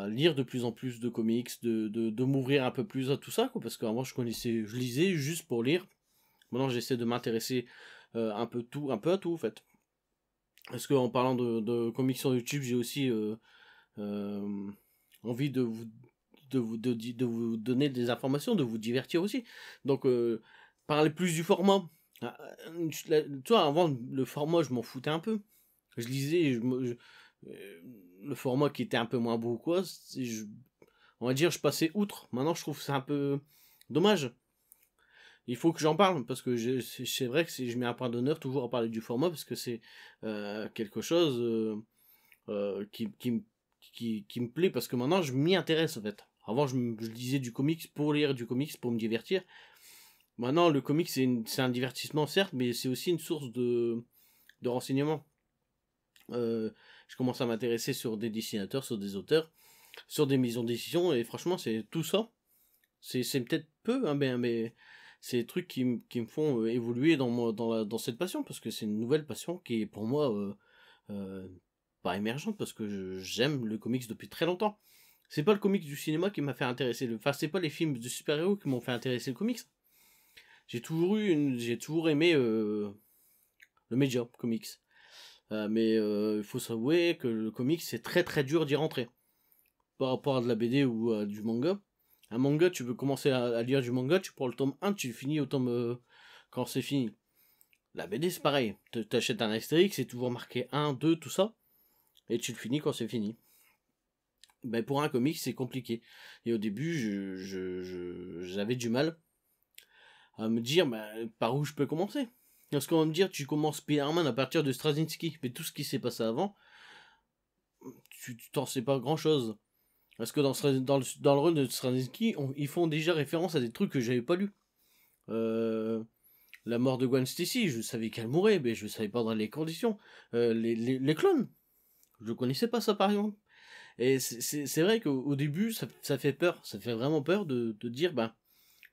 lire de plus en plus de comics, de m'ouvrir un peu plus à tout ça, quoi, parce qu'avant je lisais juste pour lire. Maintenant j'essaie de m'intéresser un peu à tout en fait. Parce qu'en parlant de comics sur YouTube, j'ai aussi euh, envie de vous donner des informations, de vous divertir aussi. Donc parler plus du format. Ah, tu vois, avant le format, je m'en foutais un peu. Je lisais, le format qui était un peu moins beau, quoi. On va dire, je passais outre. Maintenant, je trouve que c'est un peu dommage. Il faut que j'en parle parce que c'est vrai que je mets un point d'honneur toujours à parler du format parce que c'est quelque chose qui me plaît parce que maintenant je m'y intéresse en fait. Avant je lisais du comics pour lire du comics pour me divertir. Maintenant le comics c'est un divertissement certes mais c'est aussi une source de renseignements. Je commence à m'intéresser sur des dessinateurs, sur des auteurs, sur des maisons d'édition et franchement c'est tout ça. C'est peut-être peu hein, mais c'est des trucs qui me font évoluer dans cette passion parce que c'est une nouvelle passion qui est pour moi euh, pas émergente parce que j'aime le comics depuis très longtemps. C'est pas le comics du cinéma qui m'a fait intéresser enfin c'est pas les films de super-héros qui m'ont fait intéresser le comics. J'ai toujours aimé le média comics. Mais il faut s'avouer que le comics c'est très très dur d'y rentrer par rapport à de la BD ou à du manga. Un manga, tu veux commencer à lire du manga, tu prends le tome 1, tu le finis au tome quand c'est fini. La BD c'est pareil, t'achètes un Astérix, c'est toujours marqué 1, 2, tout ça, et tu le finis quand c'est fini. Ben pour un comic c'est compliqué. Et au début j'avais du mal à me dire par où je peux commencer. Parce qu'on va me dire tu commences Spider-Man à partir de Straczynski, mais tout ce qui s'est passé avant, tu t'en sais pas grand chose. Parce que dans le run de Straczynski, ils font déjà référence à des trucs que j'avais pas lus. La mort de Gwen Stacy, je savais qu'elle mourait, mais je savais pas dans les conditions. Les clones, je connaissais pas ça par exemple. Et c'est vrai qu'au début, ça fait peur, ça fait vraiment peur de dire,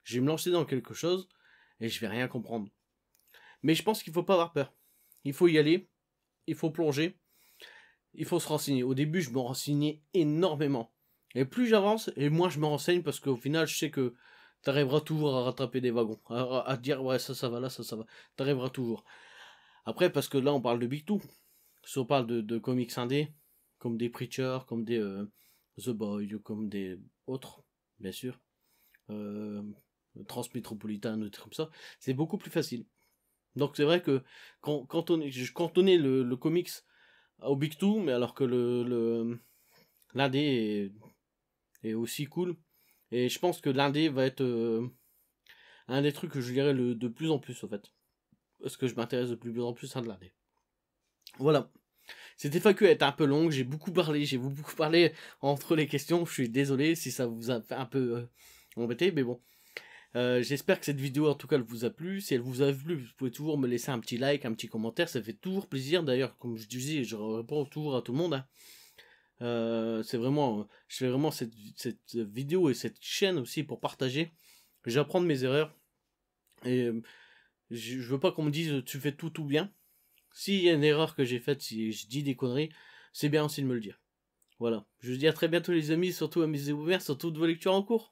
je vais me lancer dans quelque chose et je vais rien comprendre. Mais je pense qu'il faut pas avoir peur. Il faut y aller, il faut plonger, il faut se renseigner. Au début, je me renseignais énormément. Et plus j'avance, et moins je me renseigne parce qu'au final, je sais que t'arriveras toujours à rattraper des wagons. À dire, ouais, ça va, là, ça va. T'arriveras toujours. Après, parce que là, on parle de Big Two. Si on parle de comics indés, comme des Preacher, comme des The Boy, comme des autres, bien sûr, euh, Transmétropolitain, des trucs comme ça, c'est beaucoup plus facile. Donc c'est vrai que je cantonnais le comics au Big Two, mais alors que l'indé est aussi cool. Et je pense que l'indé va être un des trucs que je lirai de plus en plus, en fait. Parce que je m'intéresse de plus en plus à de l'indé. Voilà. Cette FAQ est un peu longue, j'ai beaucoup parlé entre les questions, je suis désolé si ça vous a fait un peu embêté, mais bon. J'espère que cette vidéo en tout cas elle vous a plu. Si elle vous a plu, vous pouvez toujours me laisser un petit like, un petit commentaire, ça fait toujours plaisir. D'ailleurs, comme je disais, je réponds toujours à tout le monde. Hein. C'est vraiment, je fais vraiment cette vidéo et cette chaîne aussi pour partager. J'apprends de mes erreurs et je veux pas qu'on me dise tu fais tout bien. S'il y a une erreur que j'ai faite, si je dis des conneries, c'est bien aussi de me le dire. Voilà. Je vous dis à très bientôt les amis, surtout amusez-vous bien, surtout de vos lectures en cours.